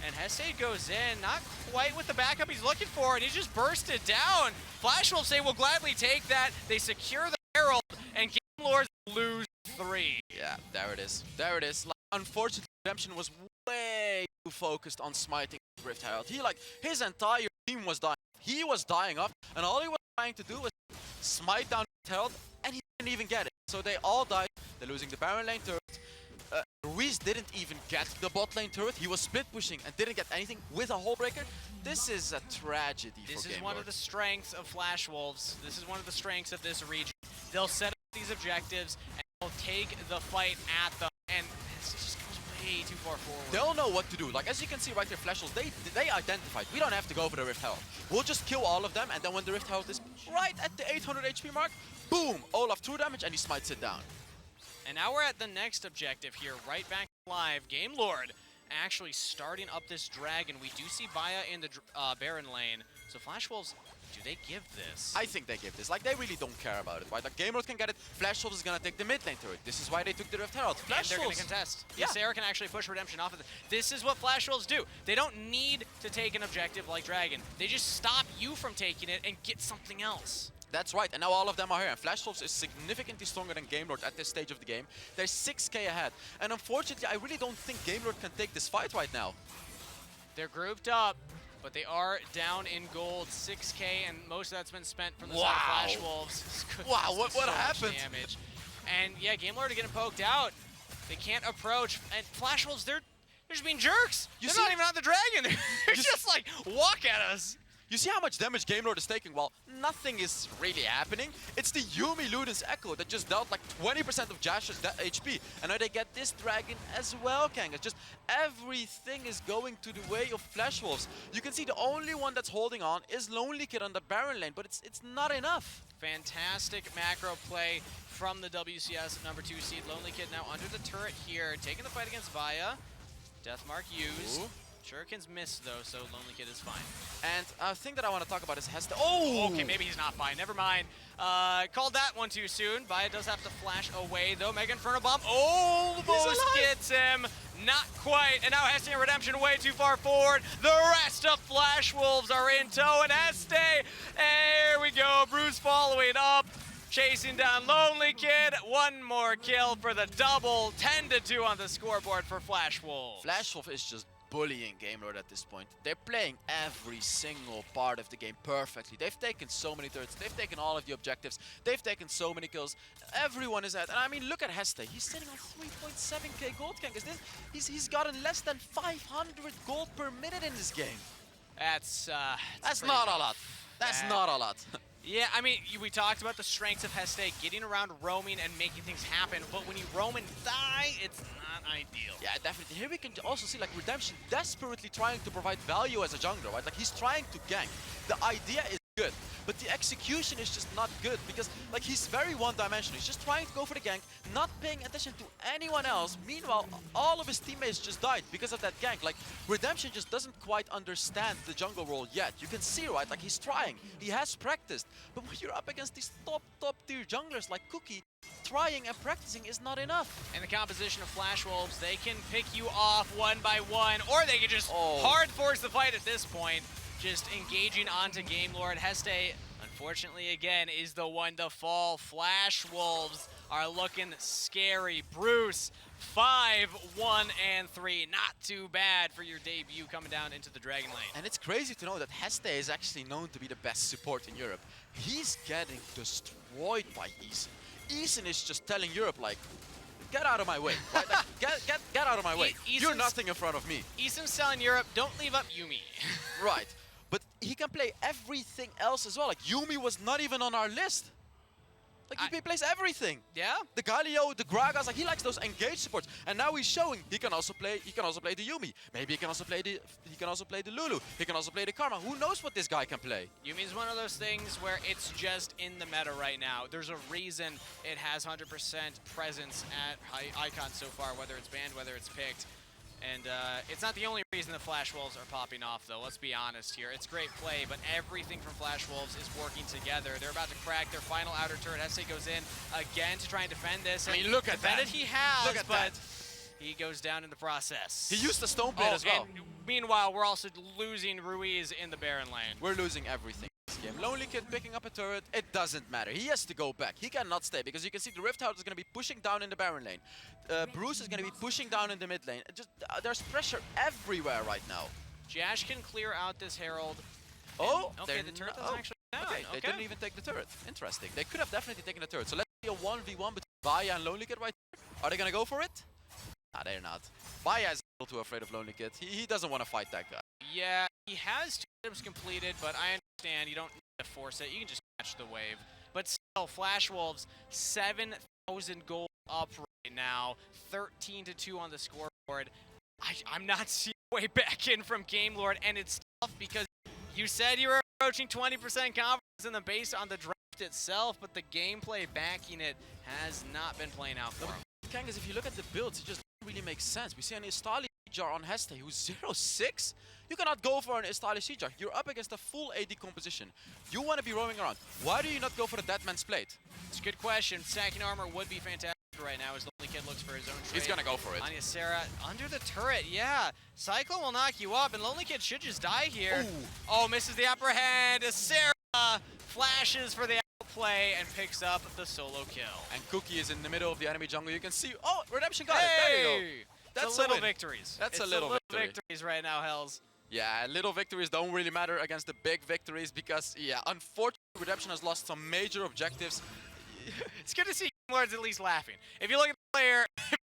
Speaker 5: And Heste goes in, not quite with the backup he's looking for, and he just burst it down. Flash Wolves say, we'll gladly take that. They secure the Herald, and Game Lords lose 3.
Speaker 6: Yeah, there it is. There it is. Like, unfortunately, Redemption was way too focused on smiting Rift Herald. His entire team was dying. He was dying up, and all he was trying to do was smite down Rift Herald, and he didn't even get it. So they all died. They're losing the Baron lane turret. Ruiz didn't even get the bot lane turret. He was split pushing and didn't get anything with a hull breaker. This is a tragedy for Game Lord.
Speaker 5: This is one of the strengths of Flash Wolves. This is one of the strengths of this region. They'll set up these objectives and they'll take the fight at them, and it just goes way too far forward.
Speaker 6: They'll know what to do. Like, as you can see right here, Flash Wolves, they identified. We don't have to go for the Rift Herald. We'll just kill all of them, and then when the Rift Herald is right at the 800 HP mark, boom, Olaf true damage, and he smites it down.
Speaker 5: And now we're at the next objective here, right back live. Game Lord actually starting up this dragon. We do see Baya in the Baron lane. So Flash Wolves, do they give this?
Speaker 6: I think they give this. Like, they really don't care about it, right? Like, Game Lord can get it. Flash Wolves is gonna take the mid lane turret. This is why they took the Rift Herald.
Speaker 5: And
Speaker 6: Flash
Speaker 5: they're going
Speaker 6: Wolves.
Speaker 5: to contest.
Speaker 6: Yeah.
Speaker 5: Sarah can actually push Redemption off of it. This is what Flash Wolves do. They don't need to take an objective like Dragon. They just stop you from taking it and get something else.
Speaker 6: That's right, and now all of them are here. And Flash Wolves is significantly stronger than Game Lord at this stage of the game. They're 6k ahead. And unfortunately, I really don't think Game Lord can take this fight right now.
Speaker 5: They're grouped up, but they are down in gold, 6k, and most of that's been spent from the side of Flash Wolves.
Speaker 6: Wow, what
Speaker 5: So much
Speaker 6: happened?
Speaker 5: Damage. And yeah, Game Lord are getting poked out. They can't approach, and Flash Wolves, they're just being jerks. They're not even on the dragon. They're just like, walk at us.
Speaker 6: You see how much damage Game Lord is taking? Well, nothing is really happening. It's the Yumi Ludens Echo that just dealt like 20% of Jash's HP. And now they get this dragon as well, Kang. It's just everything is going to the way of Flash Wolves. You can see the only one that's holding on is Lonely Kid on the Baron lane, but it's not enough.
Speaker 5: Fantastic macro play from the WCS number 2 seed. Lonely Kid now under the turret here, taking the fight against Vaya. Deathmark used.
Speaker 6: Ooh.
Speaker 5: Shuriken's missed though, so Lonely Kid is fine.
Speaker 6: And a thing that I want to talk about is Heste. Oh!
Speaker 5: Okay, maybe he's not fine. Never mind. Called that one too soon. Vaya does have to flash away though. Mega Inferno Bomb almost gets him. Not quite. And now Heste and Redemption way too far forward. The rest of Flash Wolves are in tow, and Heste, there we go. Bruce following up. Chasing down Lonely Kid. One more kill for the double. 10-2 on the scoreboard for Flash Wolves.
Speaker 6: Flash Wolf is just bullying Game Lord at this point. They're playing every single part of the game perfectly. They've taken so many turrets. They've taken all of the objectives. They've taken so many kills. Everyone is at. And I mean, look at Heste. He's sitting on 3.7k gold, Kang. He's gotten less than 500 gold per minute in this game.
Speaker 5: That's
Speaker 6: not a lot. That's not a lot.
Speaker 5: Yeah, I mean, we talked about the strengths of Heste, getting around, roaming, and making things happen. But when you roam and die, it's not ideal.
Speaker 6: Yeah, definitely. Here we can also see like Redemption desperately trying to provide value as a jungler, right? Like, he's trying to gank. The idea is good, but the execution is just not good because like he's very one-dimensional. He's just trying to go for the gank, not paying attention to anyone else. Meanwhile, all of his teammates just died because of that gank. Like, Redemption just doesn't quite understand the jungle role yet. You can see, right? Like, he's trying. He has practiced. But when you're up against these top tier junglers like Cookie, trying and practicing is not enough.
Speaker 5: And the composition of Flash Wolves, they can pick you off one by one, or they can just hard force the fight at this point. Just engaging onto Game Lord. Heste, unfortunately, again, is the one to fall. Flash Wolves are looking scary. Bruce, 5, 1, and 3. Not too bad for your debut coming down into the Dragon Lane.
Speaker 6: And it's crazy to know that Heste is actually known to be the best support in Europe. He's getting destroyed by Eason. Eason is just telling Europe, like, get out of my way, right? Like, get out of my way. You're nothing in front of me.
Speaker 5: Eason's telling Europe, don't leave up Yuumi.
Speaker 6: Right. But he can play everything else as well. Like, Yuumi was not even on our list. Like, he plays everything.
Speaker 5: Yeah?
Speaker 6: The Galio, the Gragas, like, he likes those engaged supports. And now he's showing he can also play the Yuumi. Maybe he can also play the Lulu. He can also play the Karma. Who knows what this guy can play?
Speaker 5: Yuumi's one of those things where it's just in the meta right now. There's a reason it has 100% presence at Icon so far, whether it's banned, whether it's picked. And it's not the only reason the Flash Wolves are popping off, though. Let's be honest here. It's great play, but everything from Flash Wolves is working together. They're about to crack their final outer turret. Hesse goes in again to try and defend this.
Speaker 6: I mean, look at that.
Speaker 5: He has,
Speaker 6: look at
Speaker 5: but
Speaker 6: that.
Speaker 5: he goes down in the process.
Speaker 6: He used the Stone Blade as well.
Speaker 5: And meanwhile, we're also losing Ruiz in the Baron lane.
Speaker 6: We're losing everything. Game. Lonely Kid picking up a turret, it doesn't matter. He has to go back. He cannot stay because you can see the Rift Herald is going to be pushing down in the Baron lane. Bruce is going to be pushing down in the mid lane. Just there's pressure everywhere right now.
Speaker 5: Jash can clear out this Herald.
Speaker 6: Oh,
Speaker 5: okay, the turret doesn't actually down.
Speaker 6: Okay, they didn't even take the turret. Interesting. They could have definitely taken the turret. So let's see a 1v1 between Baya and Lonely Kid right here. Are they going to go for it? Nah, they're not. Baya is a little too afraid of Lonely Kid. He doesn't want to fight that guy.
Speaker 5: Yeah, he has 2 items completed, but I understand you don't need to force it. You can just catch the wave. But still, Flash Wolves, 7,000 gold up right now, 13-2 on the scoreboard. I'm not seeing a way back in from Game Lord, and it's tough because you said you were approaching 20% confidence in the base on the draft itself, but the gameplay backing it has not been playing out for him.
Speaker 6: Kang is, if you look at the builds, it just doesn't really make sense. We see an Istali Jar on Heste who's 0-6. You cannot go for an Istali Jar. You're up against a full AD composition. You want to be roaming around. Why do you not go for the Dead Man's Plate?
Speaker 5: It's a good question. Stacking armor would be fantastic right now as Lonely Kid looks for his own trade.
Speaker 6: He's going to go for it.
Speaker 5: Anya Sarah under the turret, yeah. Cyclone will knock you up, and Lonely Kid should just die here.
Speaker 6: Ooh.
Speaker 5: Oh, misses the upper hand. Sarah flashes for the outplay and picks up the solo kill.
Speaker 6: And Cookie is in the middle of the enemy jungle. You can see, oh, Redemption got it. There you go. That's
Speaker 5: a little
Speaker 6: win.
Speaker 5: victories.
Speaker 6: That's
Speaker 5: it's
Speaker 6: a little victory.
Speaker 5: victories right now, Hells.
Speaker 6: Yeah, little victories don't really matter against the big victories because, yeah, unfortunately, Redemption has lost some major objectives.
Speaker 5: It's good to see Lords at least laughing. If you look at the player,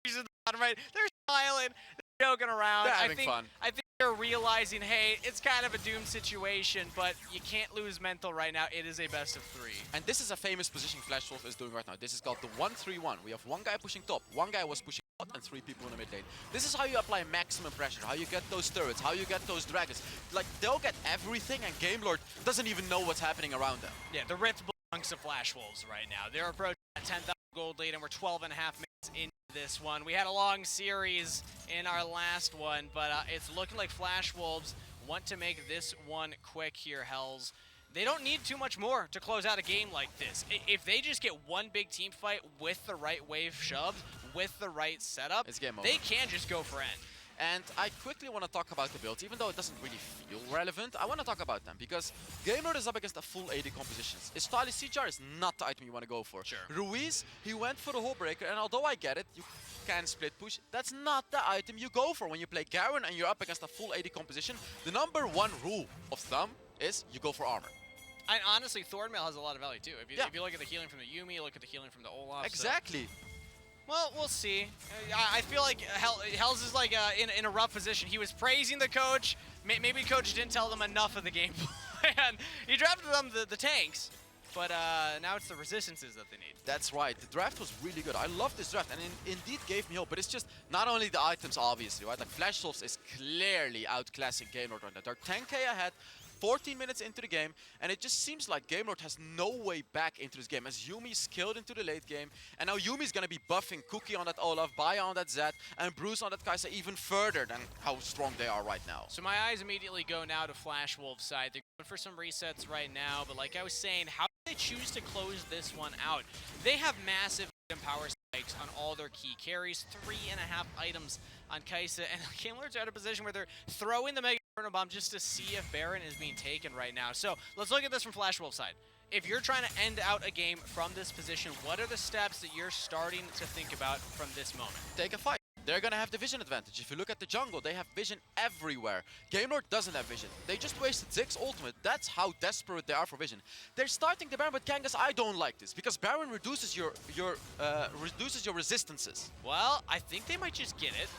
Speaker 5: he's at the bottom right, they're smiling, they're joking around.
Speaker 6: They're having fun.
Speaker 5: I think they're realizing, hey, it's kind of a doomed situation, but you can't lose mental right now. It is a best of 3.
Speaker 6: And this is a famous position Flash Wolf is doing right now. This is called the 1-3-1. We have one guy pushing top, one guy was pushing bot, and 3 people in the mid lane. This is how you apply maximum pressure, how you get those turrets, how you get those dragons. Like, they'll get everything, and Game Lord doesn't even know what's happening around them.
Speaker 5: Yeah, the Rift belongs to Flash Wolves right now. They're approaching that 10,000 gold lead, and we're 12.5 minutes into this one. We had a long series in our last one, but it's looking like Flash Wolves want to make this one quick here, Hells. They don't need too much more to close out a game like this. If they just get one big team fight with the right wave shoved, with the right setup,
Speaker 6: it's game over.
Speaker 5: They can just go for end.
Speaker 6: And I quickly want to talk about the builds, even though it doesn't really feel relevant. I want to talk about them because Game Lord is up against a full AD compositions. Istali Jar is not the item you want to go for.
Speaker 5: Sure.
Speaker 6: Ruiz, he went for the Hull Breaker, and although I get it, you can split push. That's not the item you go for when you play Garen and you're up against a full AD composition. The #1 rule of thumb is you go for armor.
Speaker 5: And honestly, Thornmail has a lot of value too. If you look at the healing from the Yuumi, look at the healing from the Olaf.
Speaker 6: Exactly.
Speaker 5: So. Well, we'll see. I feel like Hells is like in a rough position. He was praising the coach. Maybe coach didn't tell them enough of the game plan. He drafted them the tanks, but now it's the resistances that they need.
Speaker 6: That's right. The draft was really good. I love this draft, and indeed gave me hope. But it's just not only the items, obviously, right? Like Flash Wolves is clearly outclassing Game Lord right now. They're 10k ahead. 14 minutes into the game, and it just seems like Game Lord has no way back into this game as Yuumi's killed into the late game, and now Yuumi's gonna be buffing Cookie on that Olaf, Baya on that Zed, and Bruce on that Kai'Sa even further than how strong they are right now.
Speaker 5: So my eyes immediately go now to Flash Wolves side. They're going for some resets right now, but like I was saying, how do they choose to close this one out? They have massive item power spikes on all their key carries, 3.5 items on Kai'Sa, and Game Lords are at a position where they're throwing the Mega Inferno Bomb just to see if Baron is being taken right now. So let's look at this from Flash Wolves side. if you're trying to end out a game from this position, what are the steps that you're starting to think about from this moment?
Speaker 6: Take a fight. They're gonna have the vision advantage. If you look at the jungle, they have vision everywhere. GameLord doesn't have vision. They just wasted Ziggs ultimate. That's how desperate they are for vision. They're starting the Baron, but Kangas, I don't like this because Baron reduces your resistances.
Speaker 5: Well, I think they might just get it.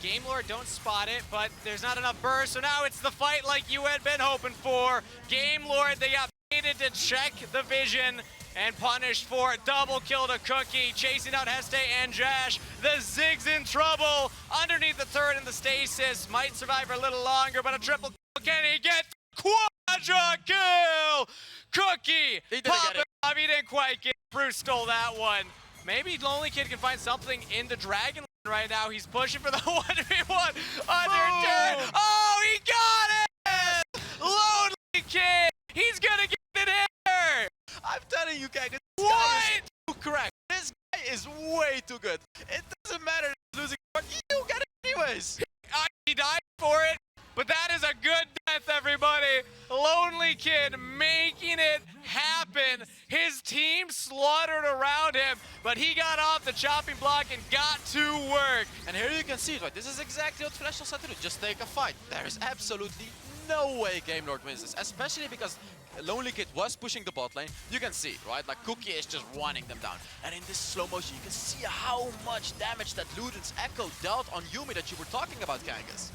Speaker 5: Game Lord don't spot it, but there's not enough burst, so now it's the fight like you had been hoping for. Game Lord, they got baited to check the vision and punished for it. Double kill to Cookie, chasing out Heste and Jash. The Ziggs in trouble underneath the turret and the stasis. Might survive for a little longer, but a triple kill. Can he get quadra kill? Cookie,
Speaker 6: He didn't
Speaker 5: pop
Speaker 6: get it.
Speaker 5: off. He didn't quite get it. Bruce stole that one. Maybe Lonely Kid can find something in the Dragon right now. He's pushing for the 1v1 under turret. Oh, he got it! Lonely Kid, he's gonna get it here.
Speaker 6: I'm telling you, Kangas, this guy
Speaker 5: What?
Speaker 6: is too correct. This guy is way too good. It doesn't matter if he's losing, but you get it anyways.
Speaker 5: He died for it, but that is a good death, everybody. Lonely Kid making it happen. His team slaughtered around him, but he got off the chopping block and got to work.
Speaker 6: And here you can see it, right? This is exactly what Flash said to do. Just take a fight. There is absolutely no way GameLord wins this, especially because Lonely Kid was pushing the bot lane. You can see, right? Like Cookie is just running them down. And in this slow motion, you can see how much damage that Luden's Echo dealt on Yumi that you were talking about, Kangas.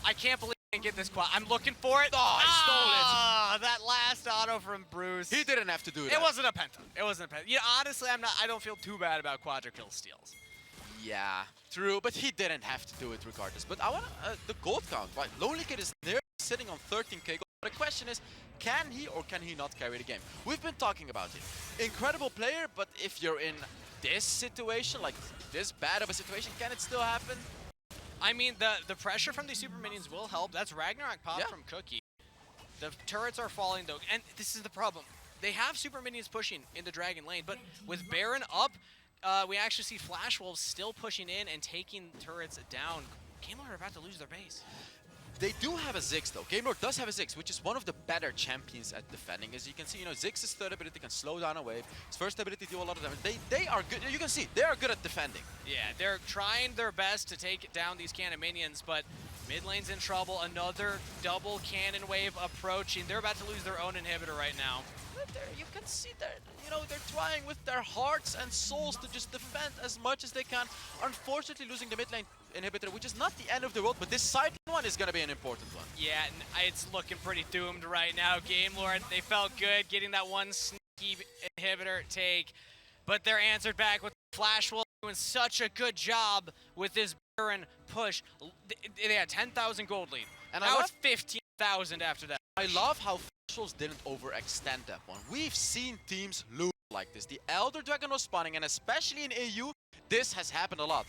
Speaker 5: I can't believe I didn't get this quad. I'm looking for it.
Speaker 6: Oh, he stole it.
Speaker 5: Ah, that last auto from Bruce.
Speaker 6: He didn't have to do that.
Speaker 5: It wasn't a penta. It wasn't a penta. Yeah, honestly, I don't feel too bad about quadra kill steals.
Speaker 6: Yeah, true, but he didn't have to do it regardless. But I want the gold count, right? Lonely Kid is nearly sitting on 13k gold. But the question is, can he or can he not carry the game? We've been talking about it. Incredible player, but if you're in this situation, like this bad of a situation, can it still happen?
Speaker 5: I mean, the pressure from these super minions will help. That's Ragnarok pop
Speaker 6: Yeah.
Speaker 5: from Cookie. The turrets are falling, though, and this is the problem. They have super minions pushing in the Dragon lane, but with Baron up, we actually see Flash Wolves still pushing in and taking turrets down. GameLord are about to lose their base.
Speaker 6: They do have a Ziggs though. GameLord does have a Ziggs, which is one of the better champions at defending. As you can see, you know, Ziggs' third ability can slow down a wave. His first ability do a lot of damage. They are good. You can see, they are good at defending.
Speaker 5: Yeah, they're trying their best to take down these cannon minions, but mid lane's in trouble. Another double cannon wave approaching. They're about to lose their own inhibitor right now.
Speaker 6: You can see that, you know, they're trying with their hearts and souls to just defend as much as they can. Unfortunately, losing the mid lane inhibitor, which is not the end of the world, but this side one is going to be an important one.
Speaker 5: Yeah, it's looking pretty doomed right now. GameLord, they felt good getting that one sneaky inhibitor take, but they're answered back with Flash Wolf doing such a good job with this Baron push. They had 10,000 gold lead, and now it's 15,000 after that.
Speaker 6: I love how Flash didn't overextend that one. We've seen teams lose like this. The Elder Dragon was spawning, and especially in AU, this has happened a lot.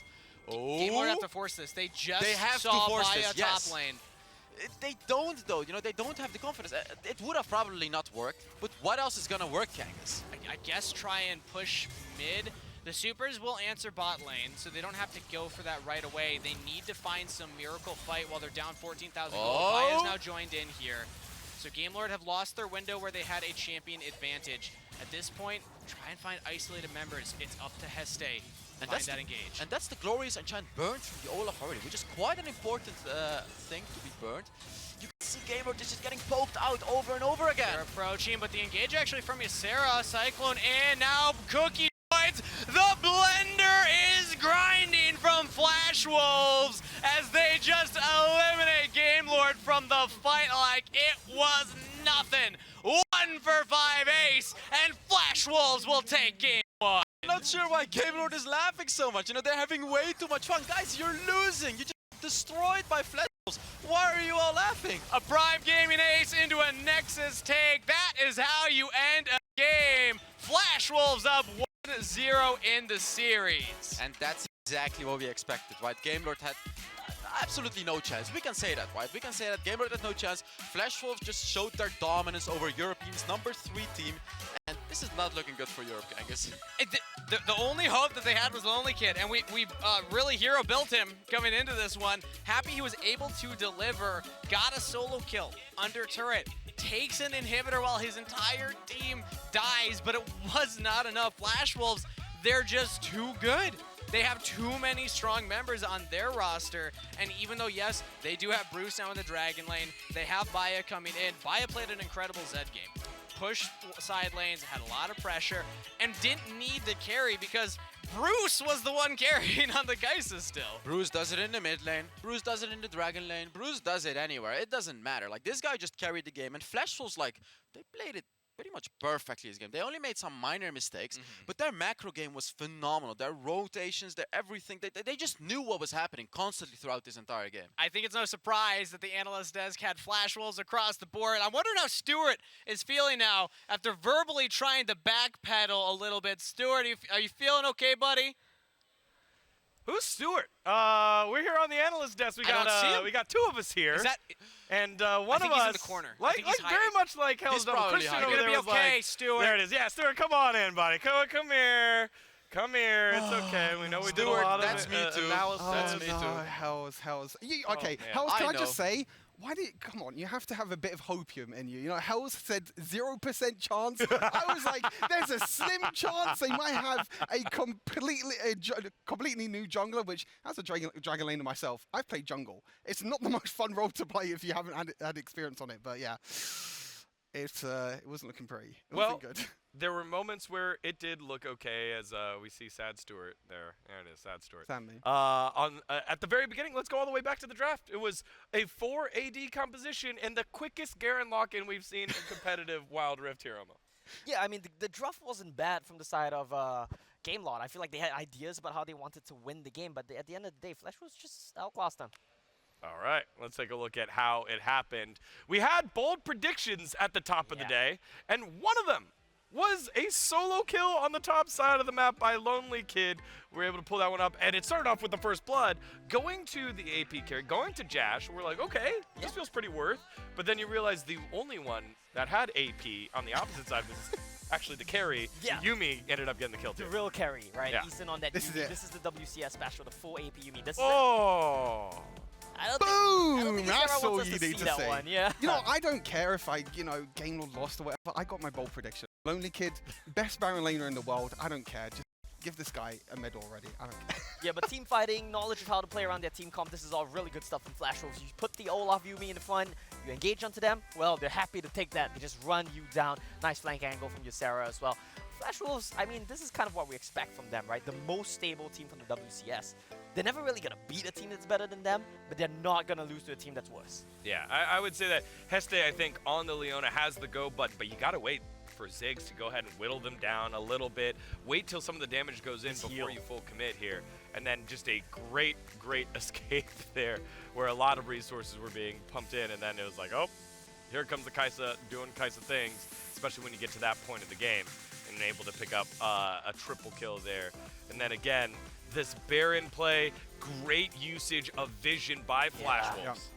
Speaker 6: Oh,
Speaker 5: GameLord have to force this. They just
Speaker 6: have to
Speaker 5: saw
Speaker 6: force
Speaker 5: Maya
Speaker 6: this, yes.
Speaker 5: top lane.
Speaker 6: They don't though, you know, they don't have the confidence. It would have probably not worked, but what else is gonna work, Kangas?
Speaker 5: I guess try and push mid. The supers will answer bot lane, so they don't have to go for that right away. They need to find some miracle fight while they're down 14,000 gold. Maya's now joined in here. So GameLord have lost their window where they had a champion advantage. At this point, try and find isolated members. It's up to Heste.
Speaker 6: And
Speaker 5: Find that engage.
Speaker 6: And that's the glorious enchant burned from the Olaf already, which is quite an important thing to be burned. You can see GameLord just getting poked out over and over again.
Speaker 5: They're approaching, but the engage actually from Ysera. Cyclone in, now Cookie joins. The blender is grinding from Flash Wolves as they just eliminate GameLord from the fight like it was nothing. 1 for 5 ace, and Flash Wolves will take game 1.
Speaker 6: I'm not sure why GameLord is laughing so much. You know, they're having way too much fun. Guys, you're losing. You just destroyed by Flash Wolves. Why are you all laughing?
Speaker 5: A Prime Gaming ace into a Nexus take. That is how you end a game. Flash Wolves up 1-0 in the series.
Speaker 6: And that's exactly what we expected, right? GameLord had absolutely no chance. We can say that, right? We can say that GameLord had no chance. Flash Wolves just showed their dominance over Europeans' #3 team. And This is not looking good for Europe, Genghis.
Speaker 5: The only hope that they had was Lonely Kid, and we really hero built him coming into this one. Happy he was able to deliver, got a solo kill under turret, takes an inhibitor while his entire team dies, but it was not enough. Flash Wolves, they're just too good. They have too many strong members on their roster, and even though, yes, they do have Bruce now in the Dragon lane, they have Baya coming in. Baya played an incredible Zed game. Pushed side lanes, had a lot of pressure, and didn't need the carry because Bruce was the one carrying on the Geisa still.
Speaker 6: Bruce does it in the mid lane. Bruce does it in the Dragon lane. Bruce does it anywhere. It doesn't matter. Like, this guy just carried the game, and Flash was like, they played it pretty much perfectly this game. They only made some minor mistakes, but their macro game was phenomenal. Their rotations, their everything, they just knew what was happening constantly throughout this entire game.
Speaker 5: I think it's no surprise that the analyst desk had Flash Wolves across the board. I'm wondering how Stuart is feeling now after verbally trying to backpedal a little bit. Stuart, are you feeling okay, buddy?
Speaker 2: Who's Stuart? We're here on the analyst desk. We
Speaker 5: don't see him.
Speaker 2: we got two of us here.
Speaker 5: Is that...
Speaker 2: And one
Speaker 5: think
Speaker 2: of
Speaker 5: he's
Speaker 2: us,
Speaker 5: in the corner. I
Speaker 2: like
Speaker 5: think he's
Speaker 2: very
Speaker 5: hiding.
Speaker 2: much like Hell's
Speaker 6: He's
Speaker 2: Double.
Speaker 6: probably
Speaker 2: Christian
Speaker 6: hiding.
Speaker 2: over
Speaker 5: You're
Speaker 2: there
Speaker 5: gonna be
Speaker 2: was
Speaker 5: okay,
Speaker 2: like,
Speaker 5: Stuart.
Speaker 2: There it is. Yeah, Stuart, come on in, buddy. Come here. Come here. It's okay. We know we did a
Speaker 6: Stuart,
Speaker 2: lot of
Speaker 6: that's me too.
Speaker 2: analysis.
Speaker 6: That's me too.
Speaker 3: Hells. Okay,
Speaker 2: man.
Speaker 3: Hells, can
Speaker 6: I
Speaker 3: I just
Speaker 6: know.
Speaker 3: say, come on, you have to have a bit of hopium in you. You know, Hells said 0% chance. I was like, there's a slim chance they might have a completely new jungler, which, as a Dragon laner myself, I've played jungle. It's not the most fun role to play if you haven't had experience on it, but yeah. It wasn't looking pretty. It wasn't good.
Speaker 2: There were moments where it did look okay, as we see Sad Stuart there. There it is, Sad Stuart.
Speaker 3: Sadly.
Speaker 2: At the very beginning, let's go all the way back to the draft. It was a 4 AD composition and the quickest Garen lock-in we've seen in competitive Wild Rift here, Omo.
Speaker 4: Yeah, I mean, the draft wasn't bad from the side of Game Lot. I feel like they had ideas about how they wanted to win the game, but at the end of the day, Flash was just outclassed them.
Speaker 2: All right, let's take a look at how it happened. We had bold predictions at the top of the day, and one of them was a solo kill on the top side of the map by Lonely Kid. We were able to pull that one up, and it started off with the first blood. Going to the AP carry, going to Jash, we're like, okay, this feels pretty worth. But then you realize the only one that had AP on the opposite side was actually the carry.
Speaker 4: Yeah.
Speaker 2: Yumi ended up getting the kill
Speaker 4: The
Speaker 2: too.
Speaker 4: real carry, right?
Speaker 2: Yeah.
Speaker 4: Easton on that
Speaker 3: This
Speaker 4: Yumi.
Speaker 3: is it.
Speaker 4: This is the WCS special, the full AP Yumi. This is
Speaker 2: Oh!
Speaker 4: it. I don't
Speaker 3: Boom!
Speaker 4: think
Speaker 3: That's
Speaker 4: Sarah
Speaker 3: all
Speaker 4: wants us
Speaker 3: you
Speaker 4: to
Speaker 3: need
Speaker 4: see
Speaker 3: to
Speaker 4: that
Speaker 3: say.
Speaker 4: one, yeah.
Speaker 3: You know, I don't care if Game Lord lost or whatever. I got my bold prediction. Lonely Kid, best Baron laner in the world. I don't care. Just give this guy a medal already. I don't care.
Speaker 4: Yeah, but team fighting, knowledge of how to play around their team comp, this is all really good stuff from Flash Wolves. You put the Olaf Yumi in the front, you engage onto them, well, they're happy to take that. They just run you down. Nice flank angle from your Sarah as well. Flash Wolves, I mean, this is kind of what we expect from them, right? The most stable team from the WCS. They're never really going to beat a team that's better than them, but they're not going to lose to a team that's worse.
Speaker 2: Yeah, I would say that Heste, I think, on the Leona has the go button, but you got to wait for Ziggs to go ahead and whittle them down a little bit. Wait till some of the damage goes in
Speaker 4: Just
Speaker 2: before
Speaker 4: heal.
Speaker 2: you full commit here. And then just a great escape there where a lot of resources were being pumped in, and then it was like, oh, here comes the Kaisa doing Kaisa things, especially when you get to that point of the game and able to pick up a triple kill there. And then again, this Baron play, great usage of vision by Flash
Speaker 4: Yeah.
Speaker 2: Wolves.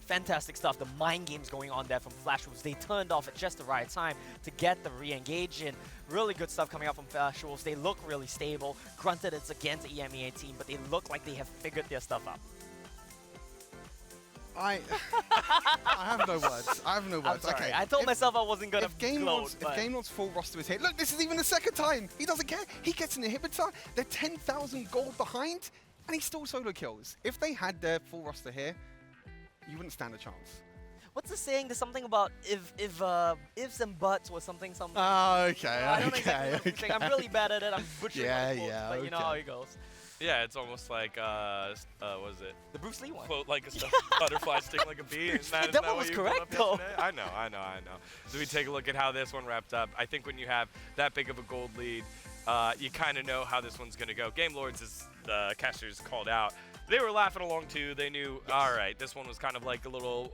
Speaker 4: Fantastic stuff. The mind games going on there from Flash Wolves. They turned off at just the right time to get the re-engage in. Really good stuff coming out from Flash Wolves. They look really stable. Granted, it's against the EMEA team, but they look like they have figured their stuff out.
Speaker 3: I have no words. I have no
Speaker 4: I'm
Speaker 3: words.
Speaker 4: sorry.
Speaker 3: Okay.
Speaker 4: I told myself I wasn't going to
Speaker 3: If Game Lord's full roster is here, look, this is even the second time. He doesn't care. He gets an inhibitor. They're 10,000 gold behind, and he still solo kills. If they had their full roster here, you wouldn't stand a chance.
Speaker 4: What's the saying? There's something about ifs and buts or something.
Speaker 3: Oh, okay,
Speaker 4: I don't exactly know what I'm saying. I'm really bad at it. I'm butchering
Speaker 3: Yeah,
Speaker 4: my quotes,
Speaker 3: yeah,
Speaker 4: but you know
Speaker 3: okay.
Speaker 4: how it goes.
Speaker 2: Yeah, it's almost like, what is it?
Speaker 4: The Bruce Lee one.
Speaker 2: Quote like a stuffed butterfly, sting like a bee. Isn't that
Speaker 4: That
Speaker 2: what
Speaker 4: one was
Speaker 2: you put
Speaker 4: correct,
Speaker 2: up
Speaker 4: though.
Speaker 2: yesterday? I know. So we take a look at how this one wrapped up. I think when you have that big of a gold lead, you kind of know how this one's going to go. Game Lords, as the casters called out, they were laughing along too. They knew, all right, this one was kind of like a little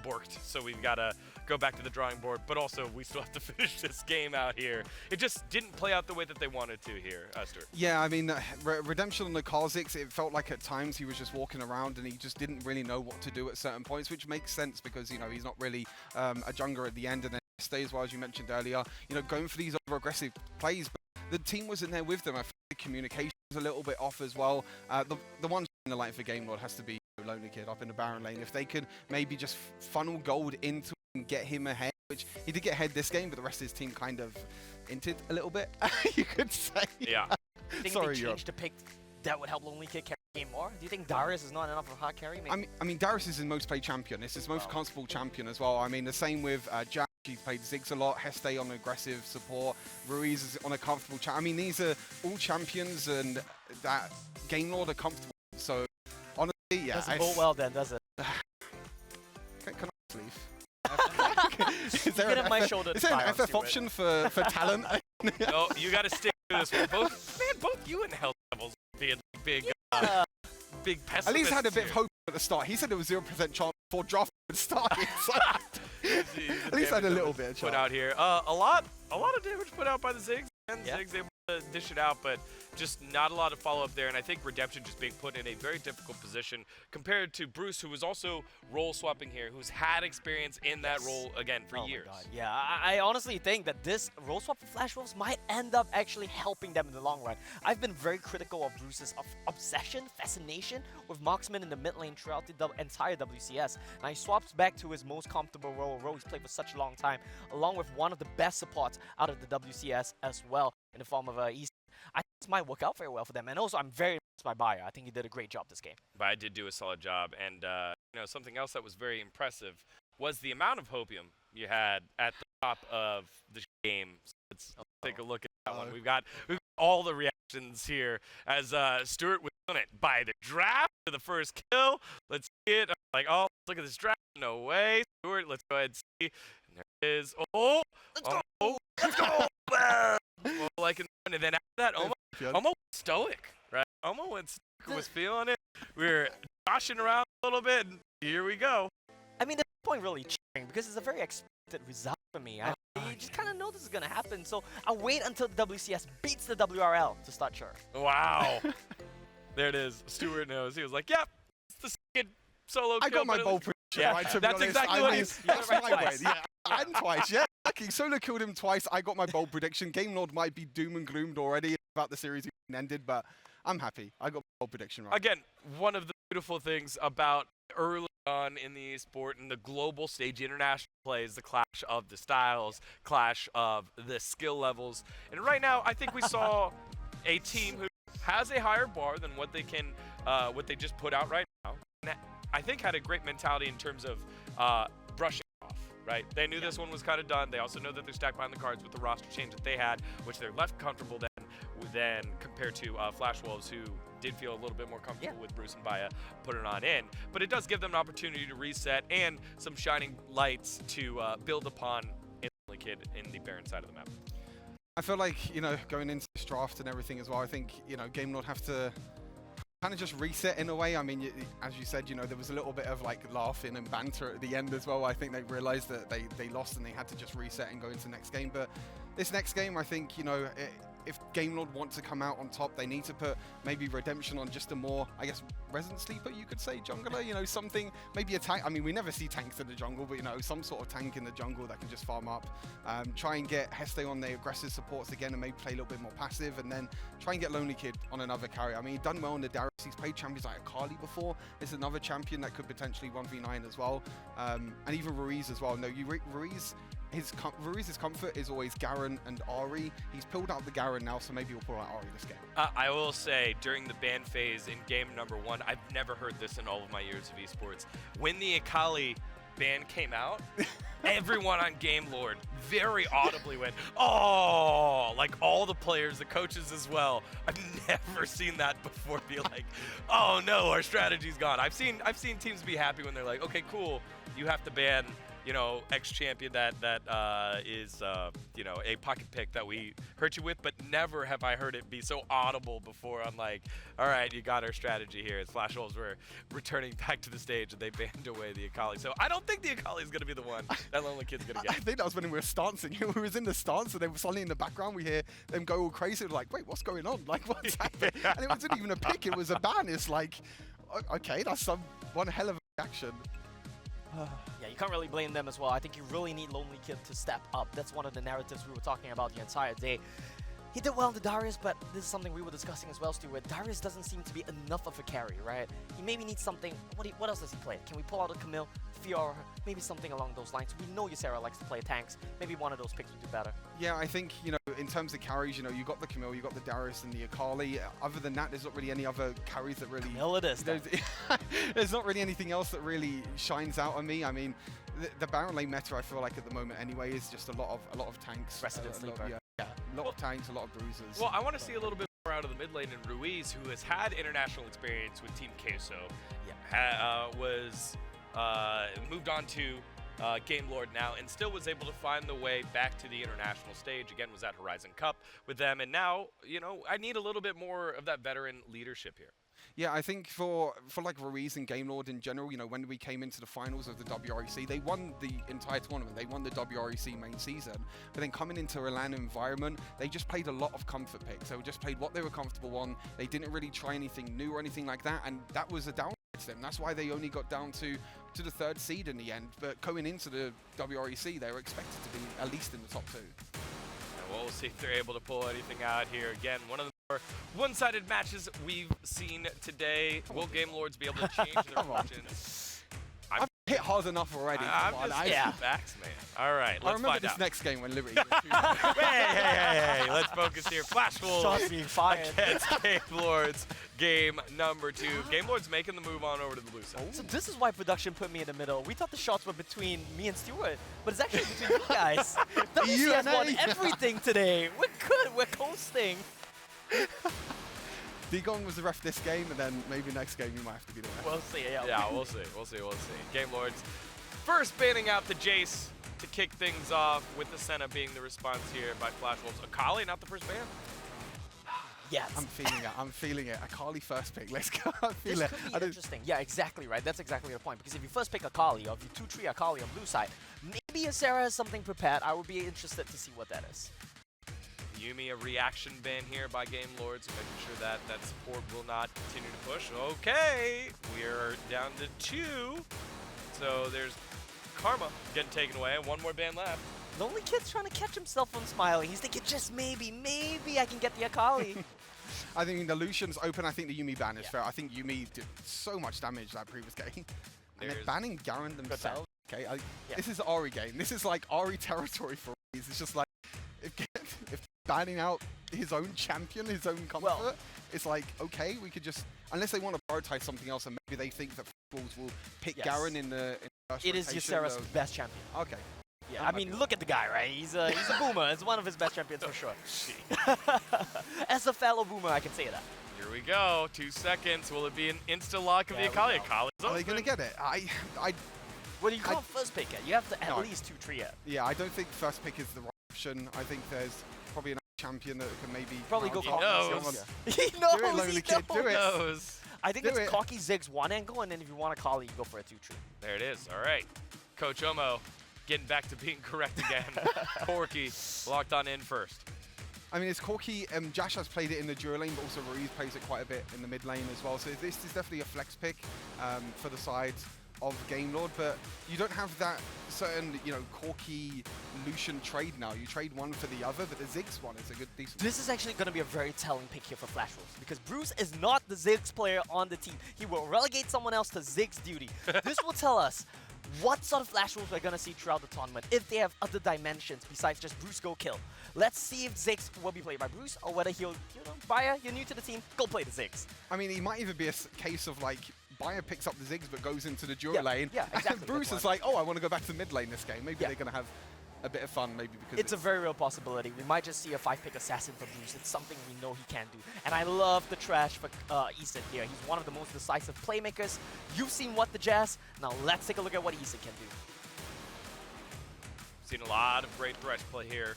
Speaker 2: borked, so we've got to go back to the drawing board. But also, we still have to finish this game out here. It just didn't play out the way that they wanted to here, Stuart.
Speaker 3: Yeah, I mean, Redemption on the Kha'Zix, it felt like at times he was just walking around and he just didn't really know what to do at certain points, which makes sense because, you know, he's not really a jungler at the end, and then stay as well, as you mentioned earlier, you know, going for these over aggressive plays, but the team wasn't there with them. I think the communication was a little bit off as well. The one in the light for Game Lord has to be Lonely Kid up in the Baron lane. If they could maybe just funnel gold into and get him ahead, which he did get ahead this game, but the rest of his team kind of inted a little bit, you could say.
Speaker 2: Yeah.
Speaker 4: Do you think
Speaker 3: Sorry,
Speaker 4: they
Speaker 3: Europe.
Speaker 4: changed the pick that would help Lonely Kid carry the game more? Do you think Darius is not enough of a hard carry? Maybe?
Speaker 3: I mean, Darius is his most played champion. It's his most comfortable champion as well. I mean, the same with Jack. He's played Ziggs a lot. Heste on aggressive support. Ruiz is on a comfortable I mean, these are all champions, and that Game Lord are comfortable. So, honestly, yeah.
Speaker 4: Doesn't go well then, does it?
Speaker 3: Can I leave? Is there
Speaker 4: Get on my
Speaker 3: an
Speaker 4: shoulder.
Speaker 3: is there an FF option for talent?
Speaker 2: No, you got to stick to this one. Both you and Hell Devils being big pessimists.
Speaker 3: At least I had a bit of
Speaker 2: here.
Speaker 3: hope at the start. He said there was 0% chance before draft would start. So at least I had a little bit of
Speaker 2: put
Speaker 3: chance.
Speaker 2: out here. A lot of damage put out by the Ziggs, and
Speaker 4: Yeah.
Speaker 2: Ziggs able to dish it out, but just not a lot of follow up there. And I think Redemption just being put in a very difficult position compared to Bruce, who was also role swapping here, who's had experience in that role again for
Speaker 4: Oh
Speaker 2: years.
Speaker 4: my God. Yeah, I honestly think that this role swap for Flash Wolves might end up actually helping them in the long run. I've been very critical of Bruce's obsession, fascination with marksman in the mid lane throughout the entire WCS. And he swaps back to his most comfortable role he's played for such a long time, along with one of the best supports out of the WCS as well, in the form of East. I think this might work out very well for them. And also, I'm very impressed by Bayer. I think he did a great job this game.
Speaker 2: But I did do a solid job, and you know, something else that was very impressive was the amount of hopium you had at the top of the game. So let's take a look at that one. We've got all the reactions here as Stuart was on it by the draft to the first kill. Let's see it. I'm like, oh, look at this draft. No way, Stuart. Let's go ahead and see. And there it is. Oh, let's go. Oh, let's go. Well, like, and then after that, Omo was stoic, right? Omo was feeling it. We were joshing around a little bit, and here we go.
Speaker 4: I mean, the point really cheering because it's a very expected result for me. I just kind of know this is going to happen, so I'll wait until the WCS beats the WRL to start cheering.
Speaker 2: Wow. There it is. Stuart knows. He was like, yep, it's the second solo kill.
Speaker 3: I got my
Speaker 2: but
Speaker 3: bold prediction
Speaker 2: Yeah,
Speaker 3: right, to be
Speaker 2: that's
Speaker 3: honest.
Speaker 2: exactly
Speaker 3: I
Speaker 2: what
Speaker 3: mean,
Speaker 2: he's
Speaker 3: that's
Speaker 2: right
Speaker 3: my
Speaker 2: twice.
Speaker 3: way. Yeah, and twice. Yeah, lucky. Solo killed him twice. I got my bold prediction. Game Lord might be doom and gloomed already about the series being ended, but I'm happy. I got my bold prediction right.
Speaker 2: Again, one of the beautiful things about early on in the esport and the global stage, international plays, the clash of the styles, clash of the skill levels. And right now, I think we saw a team who has a higher bar than what they can, what they just put out right now. And I think had a great mentality in terms of brushing off, right? They knew this one was kind of done. They also know that they're stacked behind the cards with the roster change that they had, which they're less comfortable than compared to Flash Wolves, who did feel a little bit more comfortable with Bruce and Baya putting it on in. But it does give them an opportunity to reset and some shining lights to build upon in the Kid in the Baron side of the map.
Speaker 3: I feel like, you know, going into this draft and everything as well, I think, you know, Game Lord have to kind of just reset in a way. I mean, as you said, you know, there was a little bit of like laughing and banter at the end as well. I think they realized that they lost and they had to just reset and go into the next game. But this next game, I think, you know, if Game Lord want to come out on top, they need to put maybe Redemption on just a more, I guess, resident sleeper, you could say, jungler, you know, something, maybe a tank. I mean, we never see tanks in the jungle, but, you know, some sort of tank in the jungle that can just farm up. Try and get Heste on the aggressive supports again and maybe play a little bit more passive, and then try and get Lonely Kid on another carry. I mean, he's done well in the Darius. He's played champions like Akali before. There's another champion that could potentially 1v9 as well. And even Ruiz as well. No, Ruiz's comfort is always Garen and Ahri. He's pulled out the Garen now, so maybe he'll pull out Ahri this game.
Speaker 2: I will say, during the ban phase in game number 1, I've never heard this in all of my years of esports. When the Akali ban came out, everyone on Game Lord very audibly went, oh, like all the players, the coaches as well. I've never seen that before be like, oh no, our strategy's gone. I've seen teams be happy when they're like, okay, cool, you have to ban, you know, X champion that is, you know, a pocket pick that we hurt you with, but never have I heard it be so audible before. I'm like, all right, you got our strategy here. As Flash Wolves were returning back to the stage and they banned away the Akali. So I don't think the Akali is going to be the one that Lonely Kid's going to
Speaker 3: I
Speaker 2: get.
Speaker 3: think that was when we were stancing. We was in the stance, and then suddenly in the background we hear them go all crazy. We're like, wait, what's going on? Like, what's happening? And it wasn't even a pick; it was a ban. It's like, okay, that's one hell of a reaction.
Speaker 4: Yeah, you can't really blame them as well. I think you really need Lonely Kid to step up. That's one of the narratives we were talking about the entire day. He did well in the Darius, but this is something we were discussing as well, Stu, where Darius doesn't seem to be enough of a carry, right? He maybe needs something. What else does he play? Can we pull out a Camille, Fiora, maybe something along those lines? We know Ysera likes to play tanks. Maybe one of those picks would do better.
Speaker 3: Yeah, I think, you know, in terms of carries, you know, you got the Camille, you got the Darius and the Akali. Other than that, there's not really any other carries that really...
Speaker 4: Camille it is, then.
Speaker 3: There's not really anything else that really shines out on me. I mean, the Baron lane meta, I feel like at the moment anyway, is just a lot of tanks.
Speaker 4: Resident Sleeper.
Speaker 3: A lot of tanks, a lot of bruisers.
Speaker 2: Well, I want to see a little bit more out of the mid lane, and Ruiz, who has had international experience with Team Queso, was moved on to Game Lord now, and still was able to find the way back to the international stage. Again, was at Horizon Cup with them, and now, you know, I need a little bit more of that veteran leadership here.
Speaker 3: Yeah, I think for like Ruiz and Game Lord in general, you know, when we came into the finals of the WREC, they won the entire tournament. They won the WREC main season. But then coming into a LAN environment, they just played a lot of comfort picks. They just played what they were comfortable on. They didn't really try anything new or anything like that, and that was a downside to them. That's why they only got down to the 3rd seed in the end. But going into the WREC, they were expected to be at least in the top 2.
Speaker 2: And we'll see if they're able to pull anything out here. Again, one of the more one-sided matches we've seen today. Will Game Lords be able to change their fortunes?
Speaker 3: I've hit hard enough already.
Speaker 2: I'm just facts, man. All right, let's
Speaker 3: I remember
Speaker 2: find
Speaker 3: this
Speaker 2: out.
Speaker 3: next game when Liberty.
Speaker 2: hey, let's focus here. Flash Wolves
Speaker 4: Shots being fired.
Speaker 2: against Game Lords, game number 2. Game Lords making the move on over to the blue side.
Speaker 4: So this is why production put me in the middle. We thought the shots were between me and Stuart, but it's actually between you guys. WCS won everything today. We're good. We're coasting.
Speaker 3: Digon was the ref this game, and then maybe next game you might have to be the ref.
Speaker 4: We'll see.
Speaker 2: Yeah, we'll see. Game Lords first banning out the Jace to kick things off, with the Senna being the response here by Flash Wolves. Akali, not the first ban.
Speaker 4: Yes.
Speaker 3: I'm feeling it. Akali first pick. Let's go. I feel
Speaker 4: This
Speaker 3: it.
Speaker 4: could be interesting. Yeah, exactly right. That's exactly the point. Because if you first pick Akali, or if you 2-3 Akali on blue side, maybe Ysera has something prepared. I would be interested to see what that is.
Speaker 2: Yumi, a reaction ban here by Game Lords, making sure that that support will not continue to push. Okay, we're down to 2. So there's Karma getting taken away, and one more ban left.
Speaker 4: Lonely Kid's trying to catch himself from smiling. He's thinking, just maybe I can get the Akali.
Speaker 3: I think the Lucian's open. I think the Yumi ban is fair. I think Yumi did so much damage that previous game. And they're banning Garen themselves. Okay, this is Ari game. This is like Ari territory for Ruiz. It's just like, if banning out his own champion, his own comfort, it's like, okay, we could just, unless they want to prioritize something else, and maybe they think that Bulls will pick Garen in the first
Speaker 4: It is
Speaker 3: rotation,
Speaker 4: Ysera's best champion.
Speaker 3: Okay.
Speaker 4: Yeah, I mean, look at the guy, right? He's a boomer. It's one of his best champions for sure. As a fellow boomer, I can say that.
Speaker 2: Here we go. 2 seconds. Will it be an insta-lock of the Akali? Akali's
Speaker 3: Are they going to get it?
Speaker 4: Well, you can't first pick it. You have to at least 2-3 it.
Speaker 3: Yeah, I don't think first pick is the right option. I think there's probably another champion that can maybe...
Speaker 4: Probably go
Speaker 2: He
Speaker 4: Cocky.
Speaker 2: knows.
Speaker 4: He knows.
Speaker 3: Do it, Lonely Kid. Do it.
Speaker 2: Knows.
Speaker 4: I think
Speaker 3: Do
Speaker 4: it's
Speaker 3: it.
Speaker 4: Cocky Ziggs one angle, and then if you want a Kali, you go for a 2-3.
Speaker 2: There it is. All right. Coach Omo getting back to being correct again. Corky locked on in first.
Speaker 3: I mean, it's Corky. Josh has played it in the dual lane, but also Ruiz plays it quite a bit in the mid lane as well. So this is definitely a flex pick for the side of Game Lord, but you don't have that certain, you know, Corky Lucian trade now. You trade one for the other, but the Ziggs one is a good, decent.
Speaker 4: This is actually going to be a very telling pick here for Flash Wolves, because Bruce is not the Ziggs player on the team. He will relegate someone else to Ziggs duty. This will tell us what sort of Flash Wolves we're going to see throughout the tournament, if they have other dimensions besides just Bruce go kill. Let's see if Ziggs will be played by Bruce, or whether he'll, you know, Baya, you're new to the team, go play the Ziggs.
Speaker 3: I mean, he might even be a case of like, Bayer picks up the Ziggs but goes into the dual lane.
Speaker 4: Yeah, exactly.
Speaker 3: And Bruce is like, oh, I want to go back to mid lane this game. Maybe they're going to have a bit of fun, maybe because
Speaker 4: it's a very real possibility. We might just see a 5-pick assassin for Bruce. It's something we know he can do. And I love the trash for Eason here. He's one of the most decisive playmakers. You've seen what the Jazz. Now let's take a look at what Eason can do.
Speaker 2: Seen a lot of great thresh play here,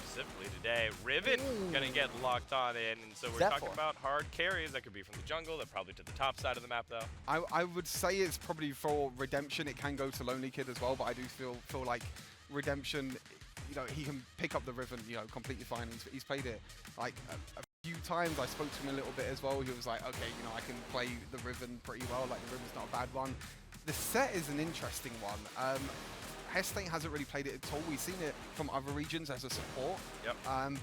Speaker 2: specifically today. Riven gonna get locked on in, and so we're talking about hard carries. That could be from the jungle, that probably to the top side of the map though.
Speaker 3: I would say it's probably for Redemption. It can go to Lonely Kid as well, but I do feel like Redemption, you know, he can pick up the Riven, you know, completely fine. He's played it like a few times. I spoke to him a little bit as well. He was like, okay, you know, I can play the Riven pretty well. Like the Riven's not a bad one. The set is an interesting one. Hestate hasn't really played it at all. We've seen it from other regions as a support.
Speaker 2: Yep.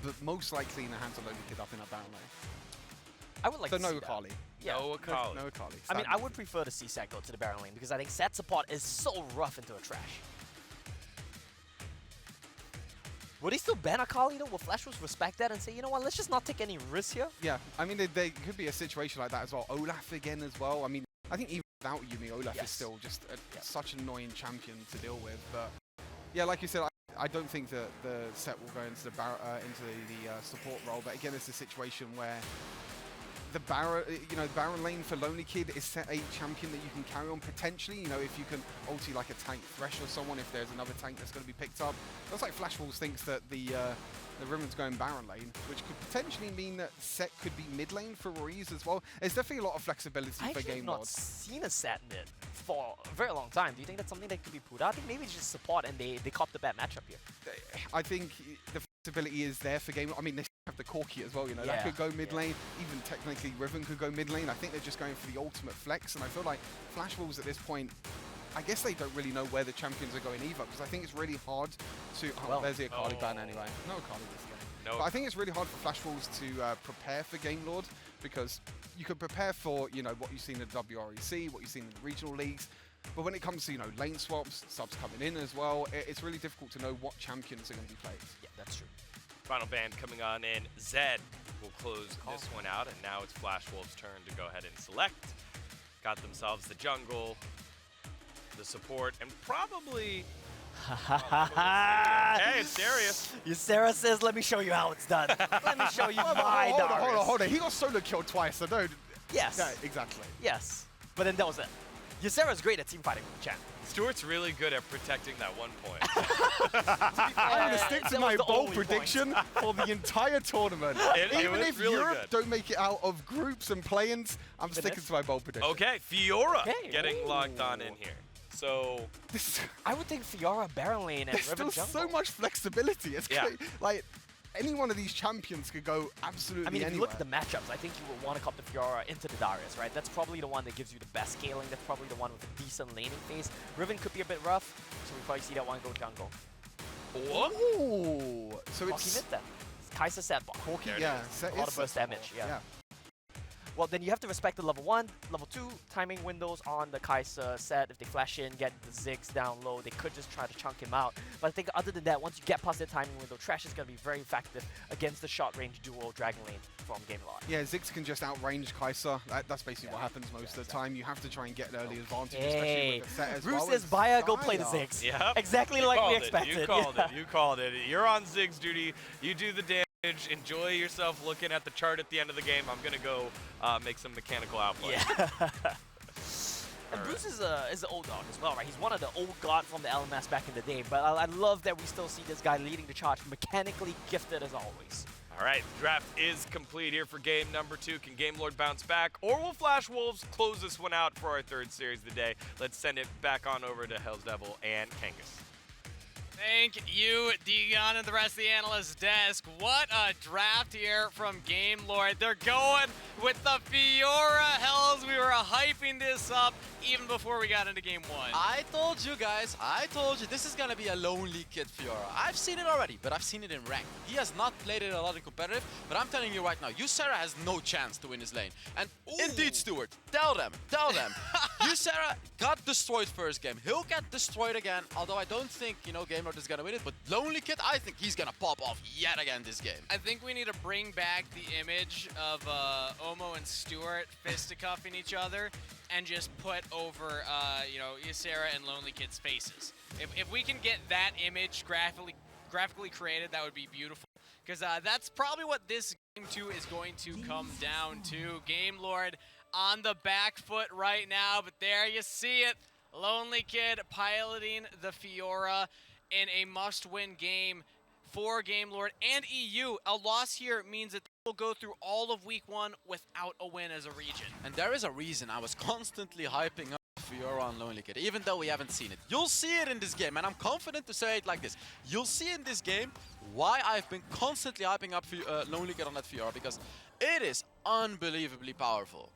Speaker 3: But most likely in the hands of Lonely Kid up in that Baron lane.
Speaker 4: I would like
Speaker 3: So
Speaker 4: to
Speaker 3: no
Speaker 4: see that.
Speaker 3: Akali.
Speaker 4: Yeah.
Speaker 2: No Akali.
Speaker 3: No Akali.
Speaker 4: I mean, I
Speaker 3: sadly.
Speaker 4: would prefer to see Set go to the Baron lane because I think Set support is so rough into a trash. Would he still ban Akali though? Will Flash Wolves respect that and say, you know what, let's just not take any risks here?
Speaker 3: Yeah, I mean, there could be a situation like that as well. Olaf again as well. I mean, I think even without Yumi, Olaf
Speaker 4: Yes.
Speaker 3: is still just
Speaker 4: Yep.
Speaker 3: such an annoying champion to deal with. But yeah, like you said, I don't think that the set will go into the support role. But again, it's a situation where the Baron lane for Lonely Kid is set a champion that you can carry on potentially. You know, if you can ulti like a tank Thresh or someone, if there's another tank that's going to be picked up. Looks like Flash Wolves thinks that the Riven's going Baron lane, which could potentially mean that Set could be mid lane for Ruiz as well. There's definitely a lot of flexibility
Speaker 4: I
Speaker 3: for
Speaker 4: actually have
Speaker 3: Game
Speaker 4: not
Speaker 3: Lord.
Speaker 4: seen a Set mid for a very long time. Do you think that's something that could be put out? I think maybe it's just support and they copped a bad matchup here.
Speaker 3: I think the flexibility is there for Game Lord. I mean, they have the Corki as well, you know, that
Speaker 4: Yeah,
Speaker 3: could go mid
Speaker 4: yeah.
Speaker 3: lane. Even technically Riven could go mid lane. I think they're just going for the ultimate flex, and I feel like Flash Wolves at this point, I guess they don't really know where the champions are going either, because I think it's really hard to... Oh,
Speaker 4: Well,
Speaker 3: there's the Akali ban
Speaker 2: oh.
Speaker 3: anyway. No Akali this game.
Speaker 2: No.
Speaker 3: But I think it's really hard for Flash Wolves to prepare for Game Lord, because you could prepare for, you know, what you've seen in WREC, what you've seen in the regional leagues, but when it comes to, you know, lane swaps, subs coming in as well, it's really difficult to know what champions are going to be played.
Speaker 4: Yeah, that's true.
Speaker 2: Final band coming on in. Zed will close this one out, and now it's Flash Wolves' turn to go ahead and select. Got themselves the jungle, the support, and probably... Hey, it's Darius.
Speaker 4: Sarah says, let me show you how it's done. Let me show you my Darius.
Speaker 3: Hold on. He got solo killed twice, so don't...
Speaker 4: Yes.
Speaker 3: Yeah, exactly.
Speaker 4: Yes. But then that was it. Ysera's great at team fighting with the champ.
Speaker 2: Stuart's really good at protecting that one point.
Speaker 3: I'm going to stick to
Speaker 4: that
Speaker 3: my
Speaker 4: was the
Speaker 3: bold
Speaker 4: only point.
Speaker 3: prediction for the entire tournament.
Speaker 2: It
Speaker 3: Even
Speaker 2: was
Speaker 3: if
Speaker 2: really
Speaker 3: Europe
Speaker 2: good.
Speaker 3: don't make it out of groups and play-ins, I'm
Speaker 4: Even
Speaker 3: sticking
Speaker 4: if?
Speaker 3: to my bold prediction.
Speaker 2: Okay, Fiora
Speaker 4: Okay,
Speaker 2: getting
Speaker 4: ooh.
Speaker 2: locked on in here. So,
Speaker 3: This,
Speaker 4: I would think Fiora, Baron lane, and
Speaker 3: there's
Speaker 4: Riven
Speaker 3: still
Speaker 4: jungle.
Speaker 3: so much flexibility. It's
Speaker 2: Yeah.
Speaker 3: great. Like, any one of these champions could go absolutely
Speaker 4: I mean, if you
Speaker 3: anywhere.
Speaker 4: look at the matchups, I think you would want to cop the Fiora into the Darius, right? That's probably the one that gives you the best scaling. That's probably the one with a decent laning phase. Riven could be a bit rough, so we probably see that one go jungle.
Speaker 2: what?
Speaker 3: Ooh, so
Speaker 4: Corki
Speaker 3: it's...
Speaker 4: mid then. Kai'Sa set bot.
Speaker 3: Corki,
Speaker 2: There it
Speaker 3: yeah.
Speaker 2: is.
Speaker 3: set
Speaker 4: A lot
Speaker 3: is
Speaker 4: of burst
Speaker 3: set
Speaker 4: damage,
Speaker 3: ball.
Speaker 4: yeah. Well, then you have to respect the level 1, level 2 timing windows on the Kai'Sa set. If they flash in, get the Ziggs down low, they could just try to chunk him out. But I think other than that, once you get past that timing window, Trash is going to be very effective against the short-range duo Dragon Lane from Game Lord.
Speaker 3: Yeah, Ziggs can just outrange Kai'Sa. That's basically what
Speaker 4: Yeah.
Speaker 3: happens most
Speaker 4: Yeah,
Speaker 3: of the time. You have to try and get an early advantage,
Speaker 4: Hey,
Speaker 3: especially with the set as
Speaker 4: Bruce
Speaker 3: well.
Speaker 4: says,
Speaker 3: And
Speaker 4: Baya, go play the
Speaker 3: Baya.
Speaker 4: Ziggs.
Speaker 2: Yep.
Speaker 4: Exactly
Speaker 2: You
Speaker 4: like we
Speaker 2: called it.
Speaker 4: expected.
Speaker 2: You called
Speaker 4: yeah.
Speaker 2: it. You called it. You're on Ziggs duty. You do the damage. Enjoy yourself looking at the chart at the end of the game. I'm going to go make some mechanical outplay.
Speaker 4: Yeah. And
Speaker 2: Alright.
Speaker 4: Bruce is an old dog as well, right? He's one of the old god from the LMS back in the day. But I love that we still see this guy leading the charge, mechanically gifted as always.
Speaker 2: All right, draft is complete here for game number 2. Can Game Lord bounce back, or will Flash Wolves close this one out for our 3rd series of the day? Let's send it back on over to Hell's Devil and Kangas.
Speaker 5: Thank you, Dion, and the rest of the analyst desk. What a draft here from Game Lord. They're going with the Fiora Hells. We were hyping this up even before we got into game 1.
Speaker 6: I told you guys, this is gonna be a lonely kid Fiora. I've seen it already, but I've seen it in ranked. He has not played it a lot in competitive, but I'm telling you right now, Ysera has no chance to win his lane. And indeed, Stuart, tell them. Ysera got destroyed first game. He'll get destroyed again, although I don't think, you know, Game Lord is gonna win it, but lonely kid, I think he's gonna pop off yet again this game.
Speaker 5: I think we need to bring back the image of Omo and Stuart fisticuffing each other and just put over, you know, Ysera and Lonely Kid's faces. If we can get that image graphically created, that would be beautiful. Because that's probably what this game 2 is going to come down to. Game Lord on the back foot right now, but there you see it. Lonely Kid piloting the Fiora in a must-win game for Game Lord and EU. A loss here means that they'll go through all of week 1 without a win as a region.
Speaker 6: And there is a reason I was constantly hyping up Fiora on Lonely Kid, even though we haven't seen it. You'll see it in this game, and I'm confident to say it like this. You'll see in this game why I've been constantly hyping up Lonely Kid on that Fiora, because it is unbelievably powerful.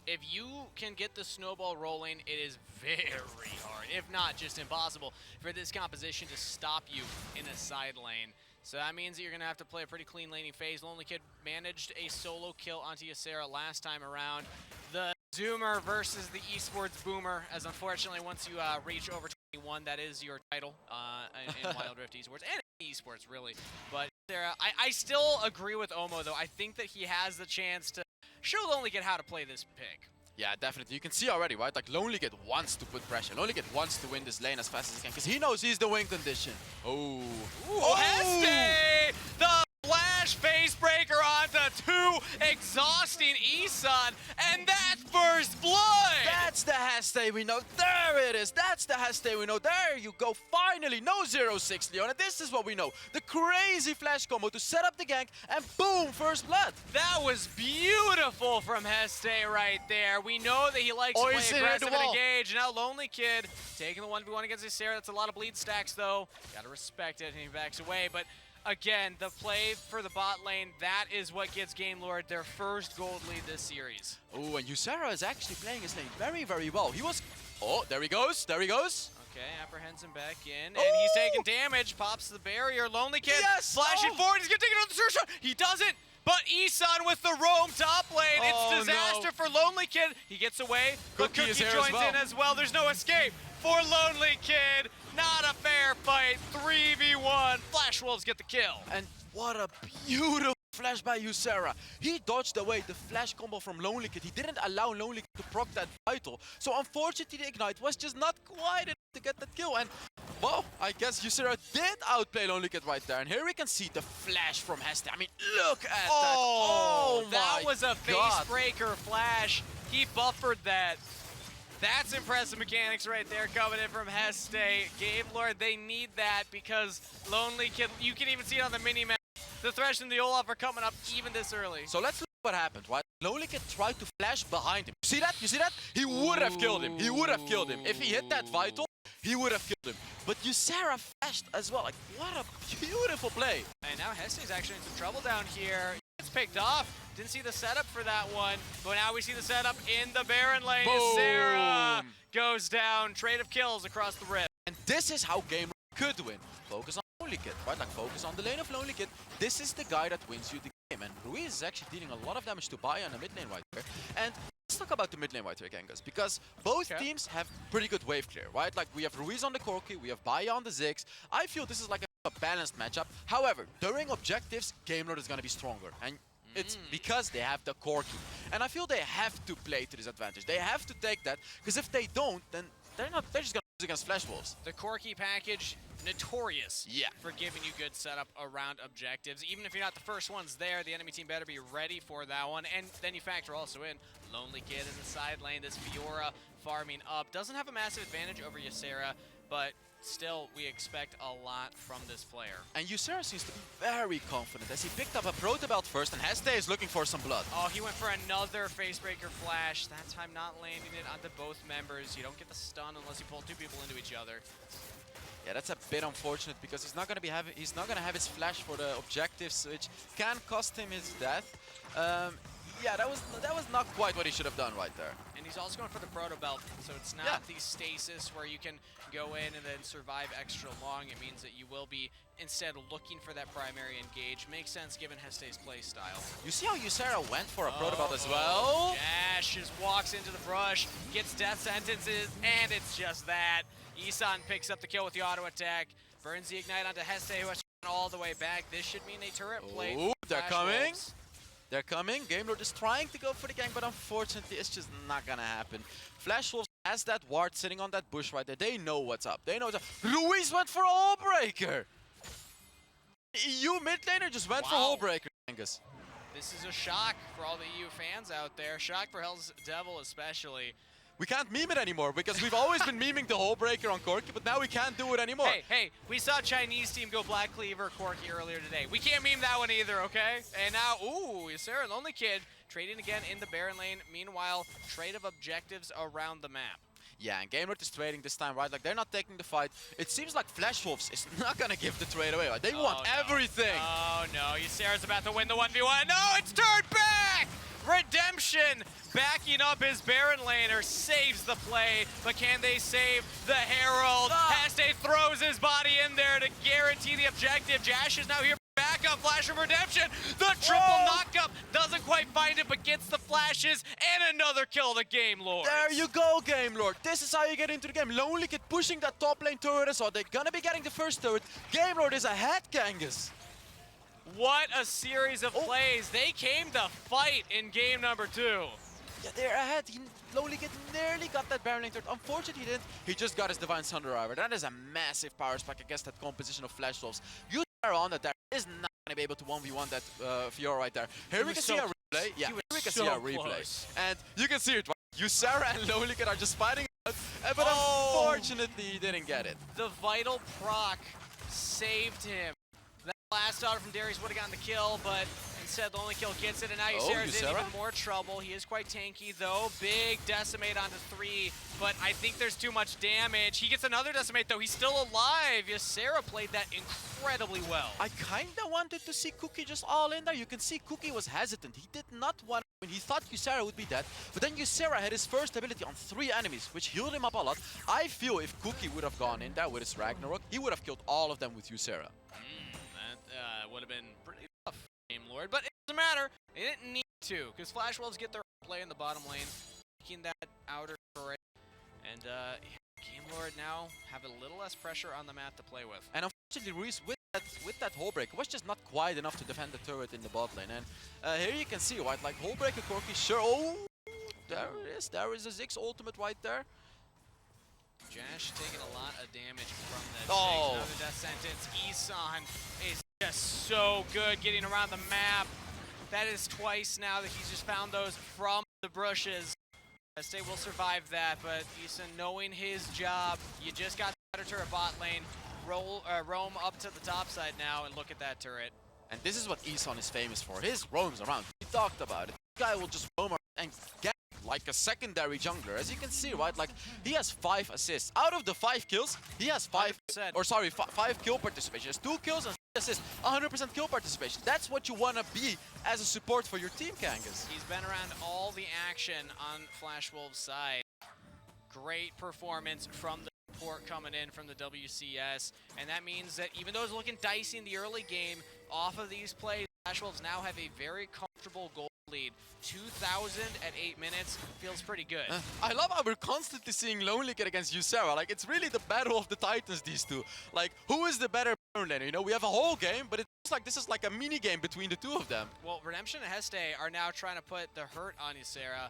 Speaker 5: if you can get the snowball rolling, it is very hard, if not just impossible, for this composition to stop you in a side lane. So that means that you're going to have to play a pretty clean laning phase. Lonely Kid managed a solo kill onto Ysera last time around. The Zoomer versus the Esports Boomer, as unfortunately once you reach over 21, that is your title in Wild Rift Esports, and Esports really. But Ysera, I still agree with Omo though. I think that he has the chance to show Lonely Kid how to play this pick.
Speaker 6: Yeah, definitely. You can see already, right? Like, Lonely Kid wants to put pressure. Lonely Kid wants to win this lane as fast as he can, because he knows he's the win condition. Oh.
Speaker 5: Ooh, Heste! The flash face breaker onto two exhausting Isan, and that's first blood!
Speaker 6: That's the Heste we know. There it is. That's the Heste we know. There you go. Finally, no 0-6 Leon. And this is what we know. The crazy flash combo to set up the gank, and boom, first blood.
Speaker 5: That was beautiful from Heste right there. We know that he likes to
Speaker 6: Oh,
Speaker 5: play
Speaker 6: he's in
Speaker 5: aggressive
Speaker 6: the
Speaker 5: and
Speaker 6: wall.
Speaker 5: engage. Now Lonely Kid taking the 1v1 against Ysera. That's a lot of bleed stacks though. Gotta respect it, and he backs away. But again, the play for the bot lane, that is what gets Game Lord their first gold lead this series.
Speaker 6: Oh, and Ysera is actually playing his lane very, very well. He was... Oh, there he goes. There he goes.
Speaker 5: Okay, apprehends him back in, and he's taking damage, pops the barrier. Lonely Kid
Speaker 6: Yes!
Speaker 5: flashing forward, he's gonna take another surge shot. He doesn't, but Isan with the roam top lane.
Speaker 6: Oh,
Speaker 5: It's disaster for Lonely Kid. He gets away, but
Speaker 6: Cookie is
Speaker 5: Cookie
Speaker 6: here as
Speaker 5: joins
Speaker 6: well.
Speaker 5: in as well. There's no escape for Lonely Kid. Not a fair fight, 3v1. Flash Wolves get the kill.
Speaker 6: And what a beautiful flash by Ysera. He dodged away the flash combo from Lonely Kid. He didn't allow Lonely Kid to proc that vital. So unfortunately, the ignite was just not quite enough to get that kill. And well, I guess Ysera did outplay Lonely Kid right there. And here we can see the flash from Heste. I mean, look at that. Oh
Speaker 5: that
Speaker 6: my
Speaker 5: was a face
Speaker 6: God.
Speaker 5: breaker flash. He buffered that. That's impressive mechanics right there coming in from Heste. Game Lord, they need that because Lonely Kid, you can even see it on the mini-map. The Thresh and the Olaf are coming up even this early.
Speaker 6: So let's look what happened, right? Lonely Kid tried to flash behind him. You see that? You see that? He would have killed him. He would have killed him. If he hit that vital, he would have killed him. But Ysera flashed as well. Like, what a beautiful play.
Speaker 5: And now Heste's actually in some trouble down here. It's picked off. Didn't see the setup for that one, but now we see the setup in the Baron lane. Ysera goes down. Trade of kills across the rift.
Speaker 6: And this is how Game could win. Focus on Lonely Kid, right? Like, focus on the lane of Lonely Kid. This is the guy that wins you the game. And Ruiz is actually dealing a lot of damage to Baya on the mid lane right there. And let's talk about the mid lane right here, Genghis, because both teams have pretty good wave clear, right? Like, we have Ruiz on the Corki, we have Baya on the Ziggs. I feel this is like a balanced matchup. However, during objectives, Game Lord is going to be stronger. And it's because they have the Corki. And I feel they have to play to this advantage. They have to take that, because if they don't, then they're just going to lose against Flash Wolves.
Speaker 5: The Corki package, notorious
Speaker 6: Yeah.
Speaker 5: for giving you good setup around objectives. Even if you're not the first ones there, the enemy team better be ready for that one. And then you factor also in Lonely Kid in the side lane, this Fiora farming up. Doesn't have a massive advantage over Ysera, but still, we expect a lot from this player.
Speaker 6: And Ysera seems to be very confident as he picked up a Proto Belt first, and Heste is looking for some blood.
Speaker 5: Oh, he went for another Facebreaker flash. That time not landing it onto both members. You don't get the stun unless you pull two people into each other.
Speaker 6: Yeah, that's a bit unfortunate because he's not gonna have his flash for the objectives, which can cost him his death. Yeah, that was not quite what he should have done right there.
Speaker 5: And he's also going for the Proto Belt, so it's not the stasis where you can go in and then survive extra long. It means that you will be instead looking for that primary engage. Makes sense given Heste's play style.
Speaker 6: You see how Ysera went for a Proto Belt as well?
Speaker 5: Dash just walks into the brush, gets death sentences, and it's just that. Isan picks up the kill with the auto attack, burns the ignite onto Heste, who has gone all the way back. This should mean a turret play.
Speaker 6: Oh, they're
Speaker 5: Flash
Speaker 6: coming.
Speaker 5: Wolves.
Speaker 6: They're coming. Game Lord is trying to go for the gank, but unfortunately, it's just not gonna happen. Flash Wolves has that ward sitting on that bush right there. They know what's up. They know what's up. Ruiz went for a Hull Breaker. EU mid laner just went for Hull Breaker, Angus.
Speaker 5: This is a shock for all the EU fans out there. Shock for Hell's Devil especially.
Speaker 6: We can't meme it anymore because we've always been memeing the Hull Breaker on Corki, but now we can't do it anymore.
Speaker 5: Hey, we saw Chinese team go Black Cleaver Corki earlier today. We can't meme that one either, okay? And now, ooh, Ysera Lonely Kid trading again in the Baron lane. Meanwhile, trade of objectives around the map.
Speaker 6: Yeah, and Game Lord is trading this time, right? Like, they're not taking the fight. It seems like Flash Wolves is not gonna give the trade away. Right? They want everything.
Speaker 5: Oh no, Ysera's about to win the 1v1. No, it's turned back! Redemption backing up his Baron laner, saves the play, but can they save the Herald? Heste throws his body in there to guarantee the objective. Jash is now here. Backup flash of Redemption. The triple knockup doesn't quite find it, but gets the flashes and another kill to Game Lord.
Speaker 6: There you go, Game Lord. This is how you get into the game. Lonely Kid pushing that top lane turret as well. They're gonna be getting the first turret. Game Lord is ahead, Kangas.
Speaker 5: What a series of plays. They came to fight in game number 2.
Speaker 6: Yeah, they're ahead. Lonely Kid nearly got that Baron lane turret. Unfortunately, he didn't. He just got his Divine Sun Driver. That is a massive power spike against that composition of Flash Wolves. You are on that there is not going to be able to 1v1 that Fiora right there. Here we can see a replay. Yeah, here we can see a replay. And you can see it, right? Ysera and Lonely Kid are just fighting out, but unfortunately, he didn't get it.
Speaker 5: The vital proc saved him. That last daughter from Darius would have gotten the kill, but instead the only kill gets it, and now Ysera's in even more trouble. He is quite tanky though. Big decimate onto 3, but I think there's too much damage. He gets another decimate though. He's still alive. Ysera played that incredibly well.
Speaker 6: I kinda wanted to see Cookie just all in there. You can see Cookie was hesitant. He did not want when he thought Ysera would be dead, but then Ysera had his first ability on 3 enemies, which healed him up a lot. I feel if Cookie would have gone in there with his Ragnarok, he would have killed all of them with Ysera.
Speaker 5: That would have been pretty tough, Game Lord, but it doesn't matter. They didn't need to, because Flash Wolves get their play in the bottom lane, taking that outer turret, and Game Lord now have a little less pressure on the map to play with.
Speaker 6: And unfortunately, Reese, with that Hull Break, was just not quite enough to defend the turret in the bot lane. And here you can see, right, like Hull Breaker Corki, sure. Oh, there it is. There is a Ziggs ultimate right there.
Speaker 5: Jash taking a lot of damage from that. Another death sentence. Isan is just so good getting around the map. That is twice now that he's just found those from the bushes. Heste will survive that, but Isan knowing his job, you just got the outer turret bot lane. Roam up to the top side now and look at that turret.
Speaker 6: And this is what Isan is famous for. His roams around. We talked about it. This guy will just roam around and get like a secondary jungler. As you can see, right, like he has 5 assists. Out of the 5 kills, he has 5 kill participation. He has 2 kills and 3 assists. 100% kill participation. That's what you want to be as a support for your team, Kangas.
Speaker 5: He's been around all the action on Flash Wolves' side. Great performance from the support coming in from the WCS, and that means that even though it's looking dicey in the early game, off of these plays, Flash Wolves now have a very comfortable goal lead. 2,000 at 8 minutes feels pretty good.
Speaker 6: I love how we're constantly seeing Lonely Kid against Ysera. Like, it's really the battle of the titans, these two. Like, who is the better Baron laner? You know, we have a whole game, but it feels like this is like a mini game between the two of them.
Speaker 5: Well, Redemption and Heste are now trying to put the hurt on Ysera.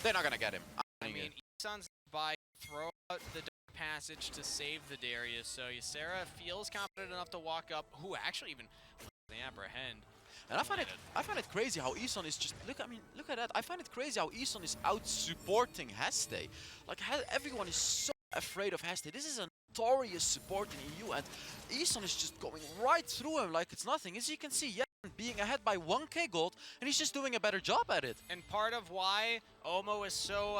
Speaker 6: They're not gonna get him.
Speaker 5: I mean, Isan's by throw out the dark passage to save the Darius, so Ysera feels confident enough to walk up. Who actually even the apprehend.
Speaker 6: And I find it crazy how Isan is just look at that. I find it crazy how Isan is out supporting Heste. Like everyone is so afraid of Heste. This is a notorious support in EU, and Isan is just going right through him like it's nothing. As you can see, yeah, being ahead by 1k gold, and he's just doing a better job at it.
Speaker 5: And part of why Omo is so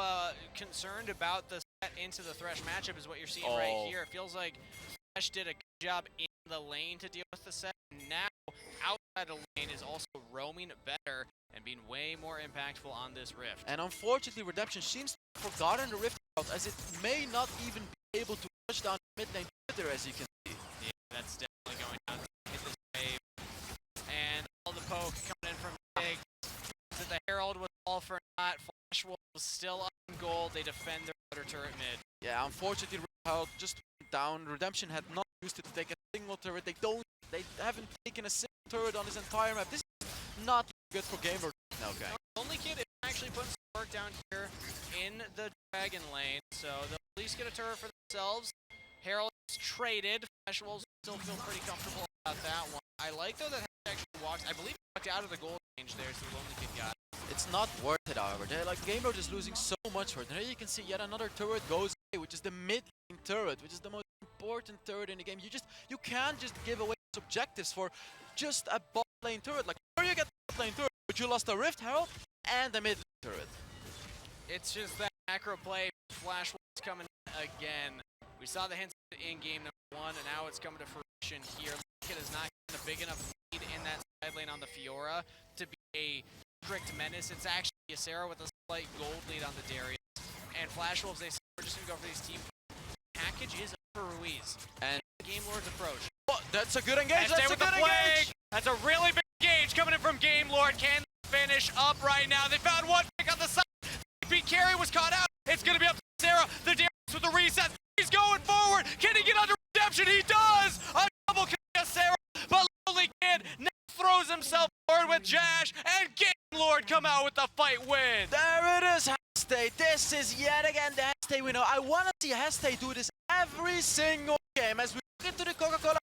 Speaker 5: concerned about the set into the Thresh matchup is what you're seeing right here. It feels like Thresh did a good job in the lane to deal with the set. Now, outside the lane is also roaming better and being way more impactful on this Rift.
Speaker 6: And unfortunately, Redemption seems to have forgotten the Rift out, as it may not even be able to push down the mid lane further, as you can see.
Speaker 5: Yeah, that's definitely going down to hit this wave. And all the poke coming in from Big. The Herald was all for naught. Flash Wolf was still up in gold. They defend their outer turret mid.
Speaker 6: Yeah, unfortunately, Herald just went down. Redemption had not used it to take a single turret. They haven't taken a single turret on this entire map. This is not good for Game Lord. Okay.
Speaker 5: Only Kid is actually putting some work down here in the Dragon lane, so they'll at least get a turret for themselves. Herald is traded. Flash Wolves still feel pretty comfortable about that one. I like though that he actually walked. I believe he walked out of the gold range there, so the Only Kid got it.
Speaker 6: It's not worth it, however. Like Game Lord is losing so much for it. And here you can see yet another turret goes away, which is the mid lane turret, which is the most important turret in the game. You can't just give away objectives for just a bot lane turret. Like, where you get the bot lane turret, but you lost a Rift Herald and a mid lane turret.
Speaker 5: It's just that macro play. Flash Wolves coming in again. We saw the hints in game number 1, and now it's coming to fruition here. Kid is not getting a big enough lead in that side lane on the Fiora to be a strict menace. It's actually Ysera with a slight gold lead on the Darius. And Flash Wolves, they say we're just going to go for these team. Package is up for Ruiz.
Speaker 6: And
Speaker 5: Game Lord's approach.
Speaker 6: oh, that's a good engage.
Speaker 5: Estee
Speaker 6: That's a
Speaker 5: with the
Speaker 6: good
Speaker 5: flag.
Speaker 6: engage.
Speaker 5: That's a really big engage coming in from Game Lord. Can they finish up right now? They found one pick on the side. Beat carry was caught out. It's going to be up to Sarah. The Darius with the reset. He's going forward. Can he get under redemption? He does. A double kill, Sarah. But Lonely Kid now throws himself forward with Jash. And Game Lord come out with the fight win.
Speaker 6: There it is, Heste. This is yet again the Heste winner. I want to see Heste do this every single game as we look into the Coca-Cola.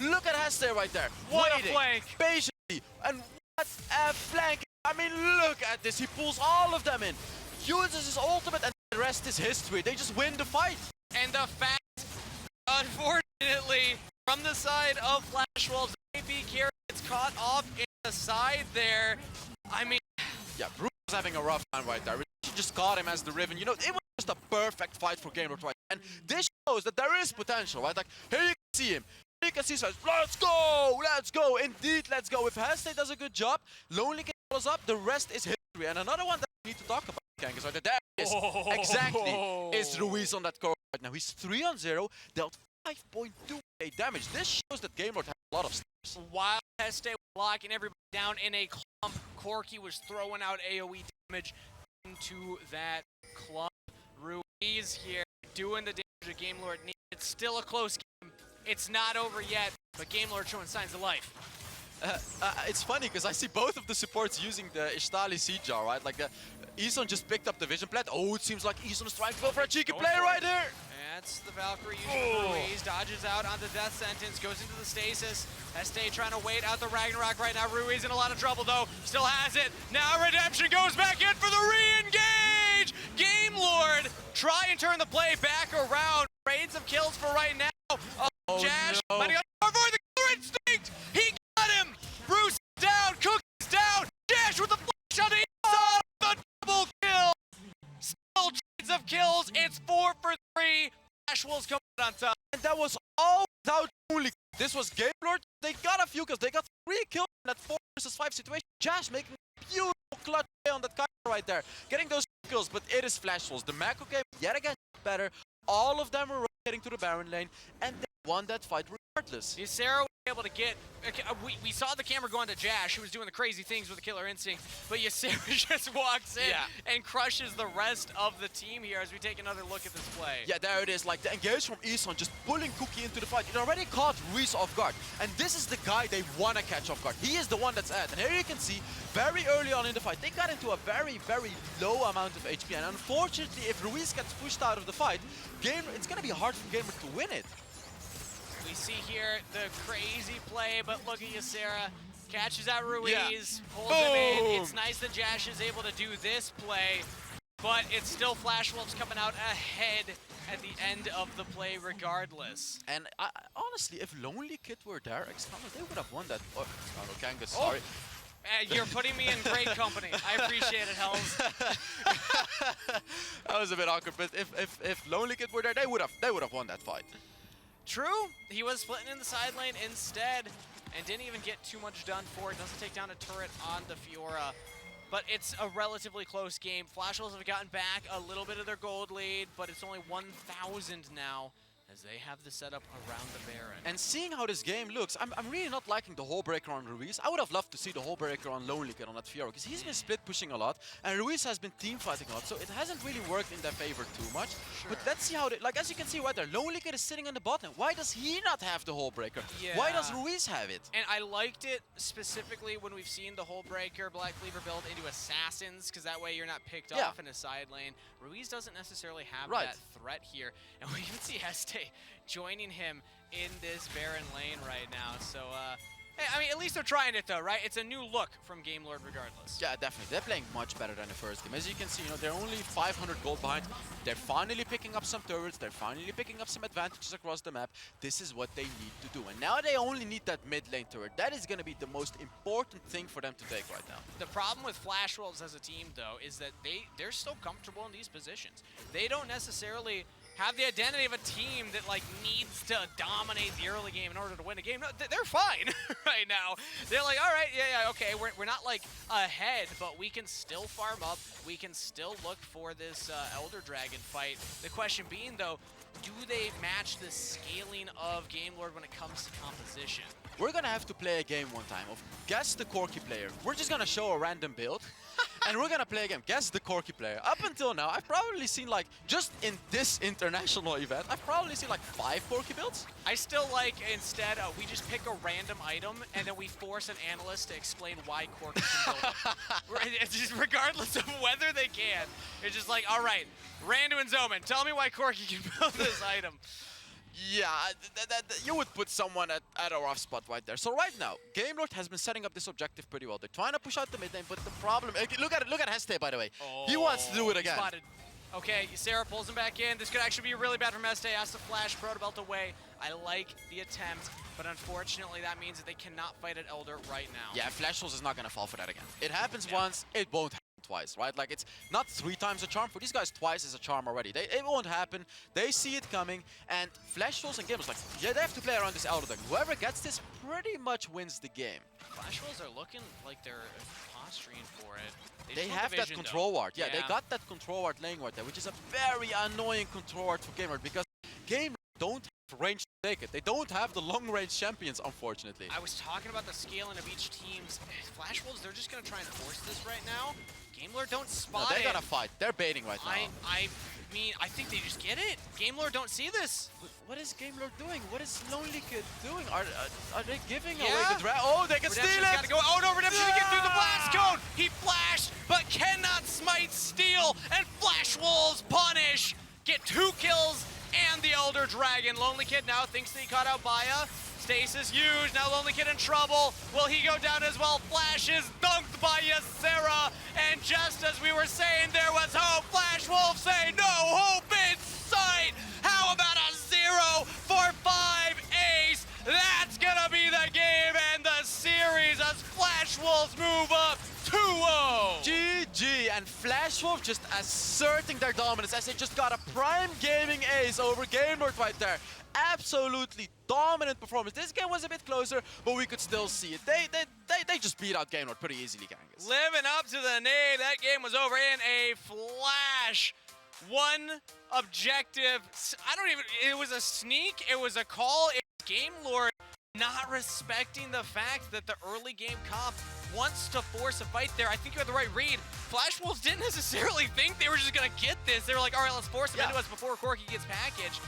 Speaker 6: Look at Heste right there.
Speaker 5: What
Speaker 6: waiting,
Speaker 5: a flank.
Speaker 6: Patiently. And what a flank. I mean, look at this. He pulls all of them in. Uses his ultimate and the rest is history. They just win the fight.
Speaker 5: And the fact, unfortunately, from the side of Flash Wolves, AB carry gets caught off in the side there. I mean,
Speaker 6: Yeah, Bruce was having a rough time right there. She just caught him as the Riven. You know, it was just a perfect fight for Game Lord right. And this shows that there is potential, right? Like, here you can see him. Here you can see Slice. Let's go! Let's go! Indeed, let's go. If Heste does a good job, Lonely Kid follows up, the rest is history. And another one that we need to talk about, Kangas, right there is exactly is Ruiz on that core right now. He's 3-0, dealt 5.2k damage. This shows that Game Lord has a lot of stairs.
Speaker 5: while Heste was locking everybody down in a clump, Corki was throwing out AoE damage into that clump. Ruiz here doing the damage that Game Lord needs. It's still a close game. It's not over yet, but Game Lord showing signs of life.
Speaker 6: It's funny because I see both of the supports using the Ishtali Siege Jar, right? Like, Eson just picked up the Vision Plant. Oh, it seems like Eson is trying to go for a cheeky play right here.
Speaker 5: That's the Valkyrie using Ruiz, dodges out on the death sentence, goes into the stasis. Heste trying to wait out the Ragnarok right now. Ruiz in a lot of trouble though, still has it. Now Redemption goes back in for the re-engage. Game Lord try and turn the play back around. Raids of kills for right now. Oh, Jash,
Speaker 6: no.
Speaker 5: might have got for the killer instinct. He got him. Bruce is down, Cook is down. Jash with the flash on the inside, the double kill. Still trades of kills. It's 4 for 3. Flash Wolves coming out on top.
Speaker 6: And that was all without only. This was Game Lord. They got a few kills. They got 3 kills in that 4 versus 5 situation. Jash making a beautiful clutch play on that guy right there. Getting those kills, but it is Flash Wolves. The Mako game, yet again, better. All of them were rotating to the Baron lane, and they won that fight regardless.
Speaker 5: Ysera was able to get... We saw the camera go on to Jash, who was doing the crazy things with the Killer Instinct, but Ysera just walks in and crushes the rest of the team here as we take another look at this play.
Speaker 6: Yeah, there it is. Like, the engage from Eson just pulling Cookie into the fight. It already caught Ruiz off guard. And this is the guy they want to catch off guard. He is the one that's at. And here you can see, very early on in the fight, they got into a very, very low amount of HP. And unfortunately, if Ruiz gets pushed out of the fight, it's going to be hard for Gamer to win it.
Speaker 5: We see here the crazy play, but look at Ysera. Catches out Ruiz, pulls him in. It's nice that Jash is able to do this play, but it's still Flash Wolves coming out ahead at the end of the play regardless.
Speaker 6: And honestly, if Lonely Kid were there, External, they would have won that. Oh, External, Kangas, sorry.
Speaker 5: You're putting me in great company. I appreciate it, Helms.
Speaker 6: That was a bit awkward, but if Lonely Kid were there, they would have won that fight.
Speaker 5: True, he was splitting in the side lane instead and didn't even get too much done for it. Doesn't take down a turret on the Fiora, but it's a relatively close game. Flash Wolves have gotten back a little bit of their gold lead, but it's only 1,000 now as they have the setup around the Baron.
Speaker 6: And seeing how this game looks, I'm really not liking the whole breaker on Ruiz. I would have loved to see the whole breaker on Lonely Kid on that Fiora, because he's been split pushing a lot, and Ruiz has been team fighting a lot, so it hasn't really worked in their favor too much.
Speaker 5: Sure.
Speaker 6: But let's see how, like as you can see right there, Lonely Kid is sitting on the bottom. Why does he not have the whole breaker? Why does Ruiz have it?
Speaker 5: And I liked it specifically when we've seen the whole breaker Black Cleaver build into Assassins, because that way you're not picked off in a side lane. Ruiz doesn't necessarily have that threat here, and we can see Heste joining him in this Baron lane right now. So, hey, I mean, at least they're trying it though, right? It's a new look from Game Lord regardless.
Speaker 6: Yeah, definitely. They're playing much better than the first game. As you can see, you know, they're only 500 gold behind. They're finally picking up some turrets. They're finally picking up some advantages across the map. This is what they need to do. And now they only need that mid lane turret. That is going to be the most important thing for them to take right now.
Speaker 5: The problem with Flash Wolves as a team, though, is that they're still comfortable in these positions. They don't necessarily have the identity of a team that like needs to dominate the early game in order to win a game. No, they're fine right now. They're like, all right, yeah, okay, we're not like ahead, but we can still farm up. We can still look for this Elder Dragon fight. The question being though, do they match the scaling of Game Lord when it comes to composition?
Speaker 6: We're gonna have to play a game one time of guess the Corki player. We're just gonna show a random build and we're gonna play a game. Guess the Corki player. Up until now, I've probably seen like, just in this international event, I've probably seen like 5 Corki builds.
Speaker 5: I still like, instead, we just pick a random item and then we force an analyst to explain why Corki can build it. It's just regardless of whether they can. It's just like, all right, Randu and Zoman, tell me why Corki can build this item.
Speaker 6: Yeah, you would put someone at a rough spot right there. So right now, Game Lord has been setting up this objective pretty well. They're trying to push out the mid lane, but the problem... Look at Heste, by the way. He wants to do it again.
Speaker 5: Spotted. Okay, Sarah pulls him back in. This could actually be really bad from Heste. Has to flash Protobelt away. I like the attempt, but unfortunately that means that they cannot fight at Elder right now.
Speaker 6: Yeah, Flash Rolls is not going to fall for that again. It happens once, it won't happen twice, right? Like, it's not 3 times a charm. For these guys, twice is a charm already. It won't happen. They see it coming, and Flash Rolls and Gamers, like, yeah, they have to play around this Elder Dragon. Whoever gets this pretty much wins the game.
Speaker 5: Flash Rolls are looking like they're posturing for it.
Speaker 6: They have that control ward. Yeah, they got that control ward laying right there, which is a very annoying control ward for Game Lord because Game Lord don't have range to take it. They don't have the long range champions, unfortunately.
Speaker 5: I was talking about the scaling of each team's Flash Wolves. They're just going to try and force this right now. Game Lord don't spot
Speaker 6: it.
Speaker 5: it.
Speaker 6: They gotta fight. They're baiting right now.
Speaker 5: I mean, I think they just get it. Game Lord don't see this.
Speaker 6: What is Game Lord doing? What is Lonely Kid doing? Are they giving away the dragon? Oh, they can steal it!
Speaker 5: Gotta go. Oh no, Redemption to get through the blast cone! He flashed, but cannot smite steal, and Flash Wolves punish! Get 2 kills and the Elder Dragon. Lonely Kid now thinks that he caught out Baya. Stasis used, now Lonely Kid in trouble. Will he go down as well? Flash is dunked by Ysera, and just as we were saying there was hope, Flash Wolves say no hope in sight! How about a 0 for 5 ace? That's gonna be the game and the series as Flash Wolves move up 2-0!
Speaker 6: GG, and Flash Wolf just asserting their dominance as they just got a prime gaming ace over Game Lord right there. Absolutely dominant performance. This game was a bit closer, but we could still see it. They just beat out Game Lord pretty easily, Gangus.
Speaker 5: Living up to the name, that game was over in a flash. One objective, it was a sneak, it was a call, it's Game Lord not respecting the fact that the early game comp wants to force a fight there. I think you had the right read. Flash Wolves didn't necessarily think they were just gonna get this. They were like, all right, let's force them into us before Corki gets packaged.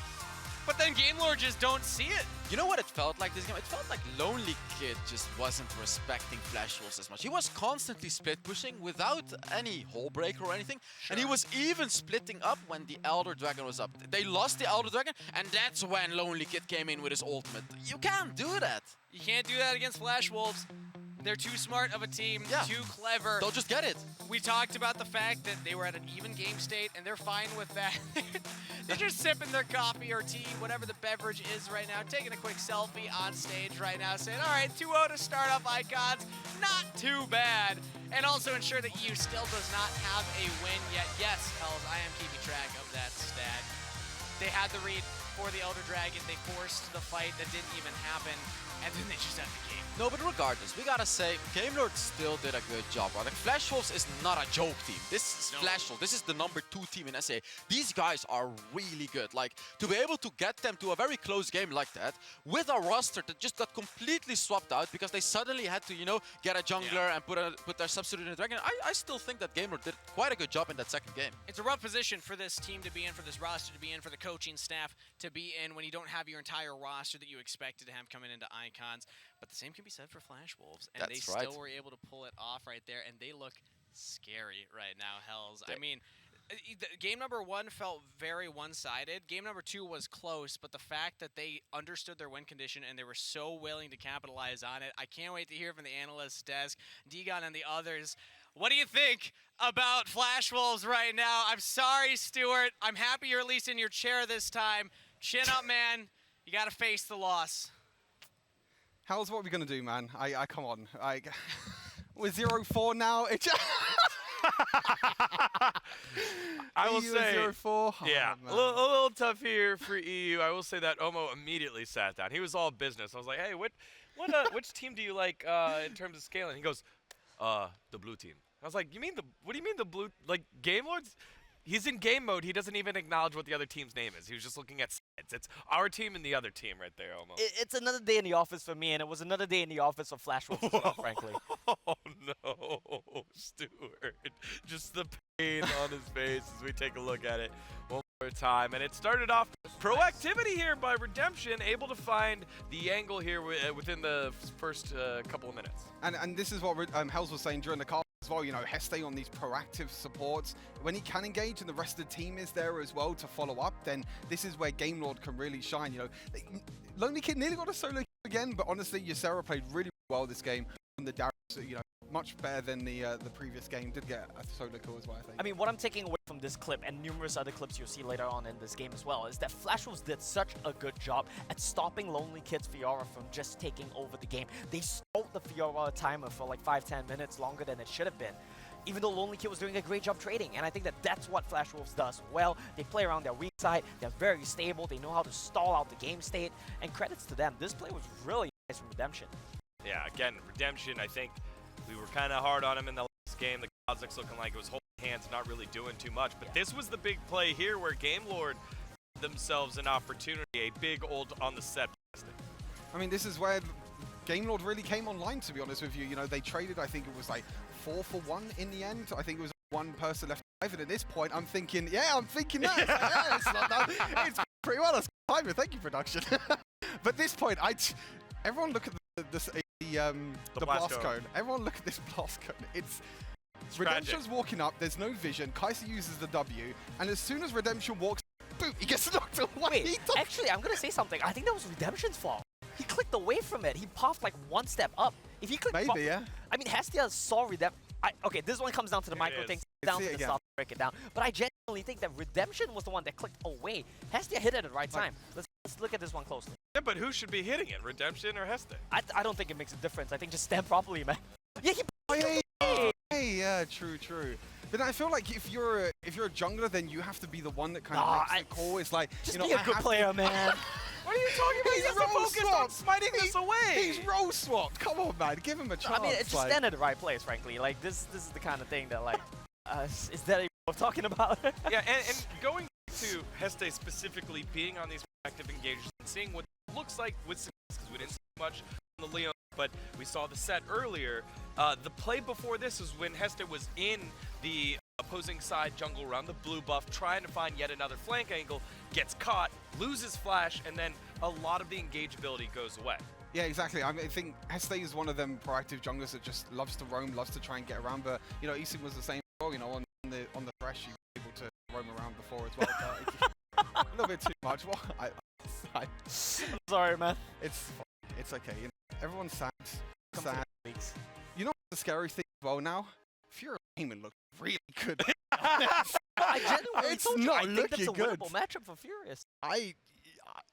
Speaker 5: But then Game Lord just don't see it.
Speaker 6: You know what it felt like this game? It felt like Lonely Kid just wasn't respecting Flash Wolves as much. He was constantly split pushing without any hole breaker or anything. And he was even splitting up when the Elder Dragon was up. They lost the Elder Dragon, and that's when Lonely Kid came in with his ultimate. You can't do that.
Speaker 5: You can't do that against Flash Wolves. They're too smart of a team, too clever.
Speaker 6: They'll just get it.
Speaker 5: We talked about the fact that they were at an even game state, and they're fine with that. They're just sipping their coffee or tea, whatever the beverage is right now, taking a quick selfie on stage right now, saying, all right, 2-0 to start off Icons, not too bad. And also ensure that EU still does not have a win yet. Yes, Hells, I am keeping track of that stat. They had the read for the Elder Dragon. They forced the fight that didn't even happen, and then they just had the game.
Speaker 6: No, but regardless, we gotta say, Game Lord still did a good job, right? Like, Flash Wolves is not a joke team. This is Flash Wolves. This is the #2 team in SA. These guys are really good. Like, to be able to get them to a very close game like that, with a roster that just got completely swapped out because they suddenly had to, you know, get a jungler and put their substitute in the Dragon. I still think that Game Lord did quite a good job in that second game.
Speaker 5: It's a rough position for this team to be in, for this roster to be in, for the coaching staff to be in when you don't have your entire roster that you expected to have coming into Icons. But the same can be said for Flash Wolves, and they still were able to pull it off right there, and they look scary right now, Hells. I mean, game number 1 felt very one-sided. Game number 2 was close, but the fact that they understood their win condition and they were so willing to capitalize on it, I can't wait to hear from the analyst desk, Degon and the others. What do you think about Flash Wolves right now? I'm sorry, Stuart. I'm happy you're at least in your chair this time. Chin up, man. You got to face the loss.
Speaker 3: How's what are we gonna do, man? I come on. We're 0-4 now.
Speaker 2: I will
Speaker 3: EU
Speaker 2: say,
Speaker 3: 0-4.
Speaker 2: yeah,
Speaker 3: Oh,
Speaker 2: a little tough here for EU. I will say that Omo immediately sat down. He was all business. I was like, hey, which team do you like in terms of scaling? He goes, the blue team. I was like, what do you mean the blue, like Game Lords? He's in game mode. He doesn't even acknowledge what the other team's name is. He was just looking at sides. It's our team and the other team right there, Omo.
Speaker 4: It's another day in the office for me, and it was another day in the office for Flash Wolves as well, frankly.
Speaker 2: Oh no, Stuart. Just the pain on his face as we take a look at it one more time. And it started off proactivity here by Redemption, able to find the angle here within the first couple of minutes.
Speaker 3: And this is what Hells was saying during the call as well, you know, Heste on these proactive supports. When he can engage and the rest of the team is there as well to follow up, then this is where Game Lord can really shine. You know, Lonely Kid nearly got a solo kill again, but honestly, Ysera played really well this game. And the Darius, you know, much better than the previous game. Did get a solo kill as well, I think.
Speaker 4: I mean, what I'm taking away from this clip and numerous other clips you'll see later on in this game as well is that Flash Wolves did such a good job at stopping Lonely Kid's Fiora from just taking over the game. They stalled the Fiora timer for like 5-10 minutes longer than it should have been, even though Lonely Kid was doing a great job trading. And I think that that's what Flash Wolves does well. They play around their weak side. They're very stable. They know how to stall out the game state. And credits to them. This play was really nice from Redemption.
Speaker 2: Yeah, again, Redemption, I think we were kind of hard on him in the last game. The Kazakhs looking like it was holding hands, not really doing too much. But this was the big play here where Game Lord themselves an opportunity, a big old on the set.
Speaker 3: I mean, this is where Game Lord really came online, to be honest with you. You know, they traded, I think it was like 4 for 1 in the end. I think it was one person left alive. And at this point, I'm thinking, yeah, I'm thinking that. Yeah, it's not that. It's pretty well. That's timer. Thank you, production. But at this point, everyone look at the blast cone. Everyone look at this blast cone. It's Redemption's walking up. There's no vision. Kaiser uses the W, and as soon as Redemption walks, boom, he gets knocked away.
Speaker 4: Wait, actually, I'm gonna say something. I think that was Redemption's fault. He clicked away from it. He puffed like one step up. If he clicked,
Speaker 3: maybe, yeah.
Speaker 4: I mean, Hestia saw Redemption. Okay, this one comes down to the micro things, down to the stuff, break it down. But I genuinely think that Redemption was the one that clicked away. Hestia hit it at the right time. Let's look at this one closely.
Speaker 2: Yeah, but who should be hitting it, Redemption or Heste?
Speaker 4: I don't think it makes a difference. I think just stand properly, man. Yeah,
Speaker 3: Hey, yeah, true. But I feel like if you're a jungler, then you have to be the one that kind of makes the call. It's like,
Speaker 4: just
Speaker 3: you know,
Speaker 4: be a good player, man.
Speaker 2: What are you talking about? He's focused on smiting this away.
Speaker 3: He's role swapped. Come on, man. Give him a chance.
Speaker 4: I mean, it's just stand at the right place, frankly. Like, this is the kind of thing that, like, is that what I'm talking about?
Speaker 2: Yeah, and going to Heste specifically being on these active engagements and seeing what it looks like with success, because we didn't see much on the Leon, but we saw the set earlier. The play before this was when Heste was in the opposing side jungle around the blue buff, trying to find yet another flank angle, gets caught, loses flash, and then a lot of the engageability goes away.
Speaker 3: Yeah, exactly. I think Heste is one of them proactive junglers that just loves to roam, loves to try and get around. But you know, Isim was the same. You know, on the Thresh, you were able to roam around before as well. But a little bit too much. Well,
Speaker 4: I'm sorry, man.
Speaker 3: It's okay. You know, everyone's sad.
Speaker 4: Come
Speaker 3: Sad. You know the scary thing as well now? Fury Heyman looked really good.
Speaker 4: I genuinely
Speaker 3: It's
Speaker 4: told you,
Speaker 3: not
Speaker 4: I think that's a
Speaker 3: looking good.
Speaker 4: winnable matchup for Furious.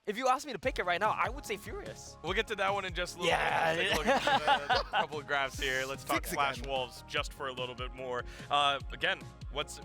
Speaker 3: If
Speaker 4: you ask me to pick it right now, I would say Furious.
Speaker 2: We'll get to that one in just a little
Speaker 4: Yeah.
Speaker 2: bit. Let's take a look at a couple of graphs here. Let's talk
Speaker 3: Six
Speaker 2: Flash
Speaker 3: again.
Speaker 2: Wolves just for a little bit more. Again,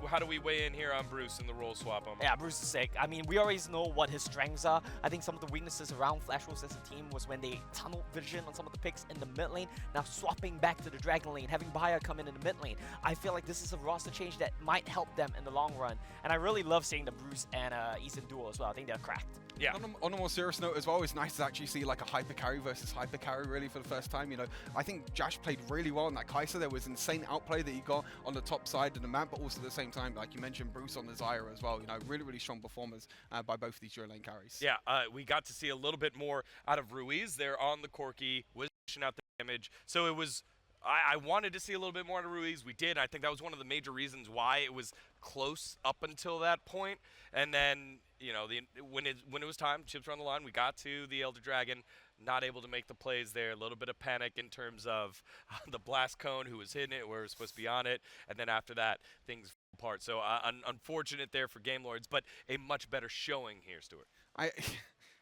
Speaker 2: how do we weigh in here on Bruce and the role swap?
Speaker 4: Yeah, Bruce is sick. I mean, we already know what his strengths are. I think some of the weaknesses around Flash Wolves as a team was when they tunnel vision on some of the picks in the mid lane. Now swapping back to the Dragon lane, having Baya come in the mid lane. I feel like this is a roster change that might help them in the long run. And I really love seeing the Bruce and Ethan duo as well. I think they're cracked.
Speaker 2: Yeah.
Speaker 3: On a more serious note as well, it's nice to actually see like a hyper carry versus hyper carry really for the first time. You know, I think Josh played really well on that Kaiser. There was insane outplay that he got on the top side of the map, but also at the same time, like you mentioned, Bruce on the Zyra as well. You know, really strong performers by both of these dual lane carries.
Speaker 2: Yeah, we got to see a little bit more out of Ruiz there on the Corki, was pushing out the damage. So it was, I wanted to see a little bit more out of Ruiz. We did. I think that was one of the major reasons why it was close up until that point. And then, you know, when it was time, chips were on the line, we got to the Elder Dragon, not able to make the plays there. A little bit of panic in terms of the blast cone, who was hitting it, where it was supposed to be on it. And then after that, things fell apart. So unfortunate there for Game Lords, but a much better showing here, Stuart.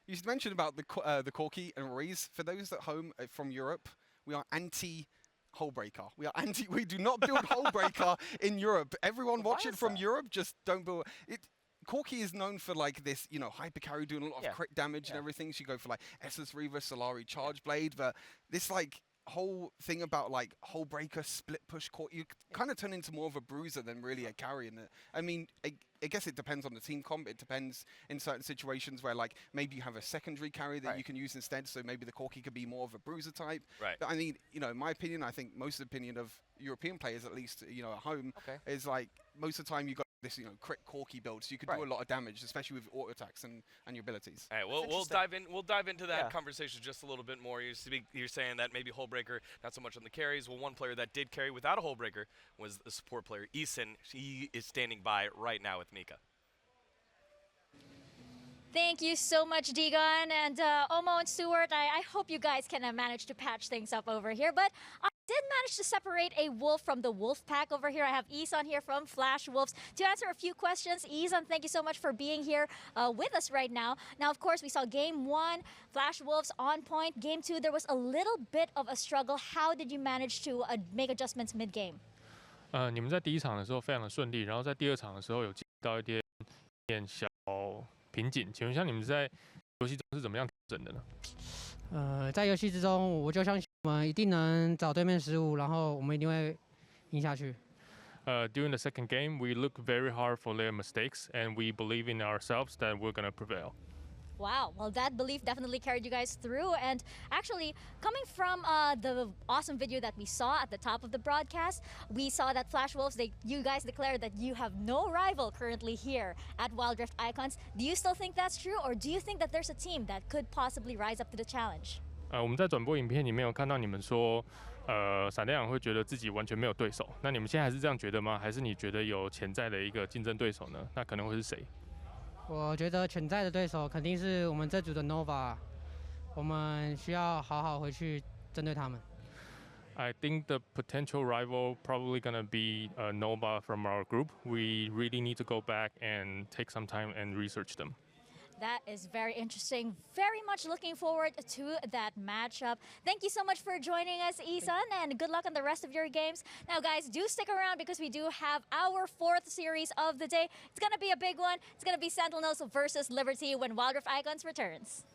Speaker 3: You mentioned about the Corki and Ruiz. For those at home from Europe, we are anti Hullbreaker. We are anti. We do not build Hullbreaker in Europe. Everyone
Speaker 4: Why
Speaker 3: watching
Speaker 4: is
Speaker 3: from
Speaker 4: that?
Speaker 3: Europe, just don't build it. Corki is known for like this, you know, hyper carry doing a lot of
Speaker 4: Yeah.
Speaker 3: crit damage and
Speaker 4: Yeah.
Speaker 3: everything. So you go for like Essus Reaver, Solari, Charge Blade, but this like whole thing about like Hullbreaker, split push, you kind of turn into more of a bruiser than really a carry in it. I mean, I guess it depends on the team comp. It depends in certain situations where like maybe you have a secondary carry that
Speaker 4: Right.
Speaker 3: you can use instead. So maybe the Corki could be more of a bruiser type.
Speaker 2: Right.
Speaker 3: But I mean, you know, in my opinion, I think most of the opinion of European players, at least, you know, at home,
Speaker 4: Okay.
Speaker 3: is like most of the time you got this, you know, crit Corki build, so you could do
Speaker 4: Right.
Speaker 3: a lot of damage, especially with auto attacks and your abilities.
Speaker 2: All right,
Speaker 4: That's
Speaker 2: we'll
Speaker 4: interesting.
Speaker 2: dive in. We'll dive into that
Speaker 4: Yeah.
Speaker 2: conversation just a little bit more. You're saying that maybe Hullbreaker not so much on the carries. Well, one player that did carry without a Hullbreaker was the support player Eason. He is standing by right now with Mika.
Speaker 7: Thank you so much, Degon. And Omo and Stuart, I hope you guys can manage to patch things up over here. But I did manage to separate a wolf from the wolf pack over here. I have Isan here from Flash Wolves to answer a few questions. Isan, thank you so much for being here with us right now. Now, of course, we saw game one, Flash Wolves on point. Game two, there was a little bit of a struggle. How did you manage to make adjustments mid-game?
Speaker 8: 你们在第一场的时候非常的顺利，然后在第二场的时候有经历到一点小瓶颈。请问一下，你们在游戏中是怎么样调整的呢？
Speaker 9: 在游戏之中，我就相信我们一定能找对面失误，然后我们一定会赢下去。
Speaker 8: During the second game, we look very hard for their mistakes, and we believe in ourselves that we're gonna prevail.
Speaker 7: Wow, well, that belief definitely carried you guys through. And actually, coming from the awesome video that we saw at the top of the broadcast, we saw that Flash Wolves, you guys declared that you have no rival currently here at Wild Rift Icons. Do you still think that's true, or do you think that there's a team that could possibly rise up to the challenge?
Speaker 8: 我们在转播影片里面有看到你们说，闪电狼会觉得自己完全没有对手。那你们现在还是这样觉得吗？还是你觉得有潜在的一个竞争对手呢？那可能会是谁？
Speaker 9: 我觉得潜在的对手肯定是我们这组的 Nova，我们需要好好回去针对他们。
Speaker 8: I think the potential rival probably gonna be Nova from our group. We really need to go back and take some time and research them.
Speaker 7: That is very interesting. Very much looking forward to that matchup. Thank you so much for joining us, Isan, and good luck on the rest of your games. Now, guys, do stick around because we do have our fourth series of the day. It's going to be a big one. It's going to be Sentinels versus Liberty when Wild Rift Icons returns.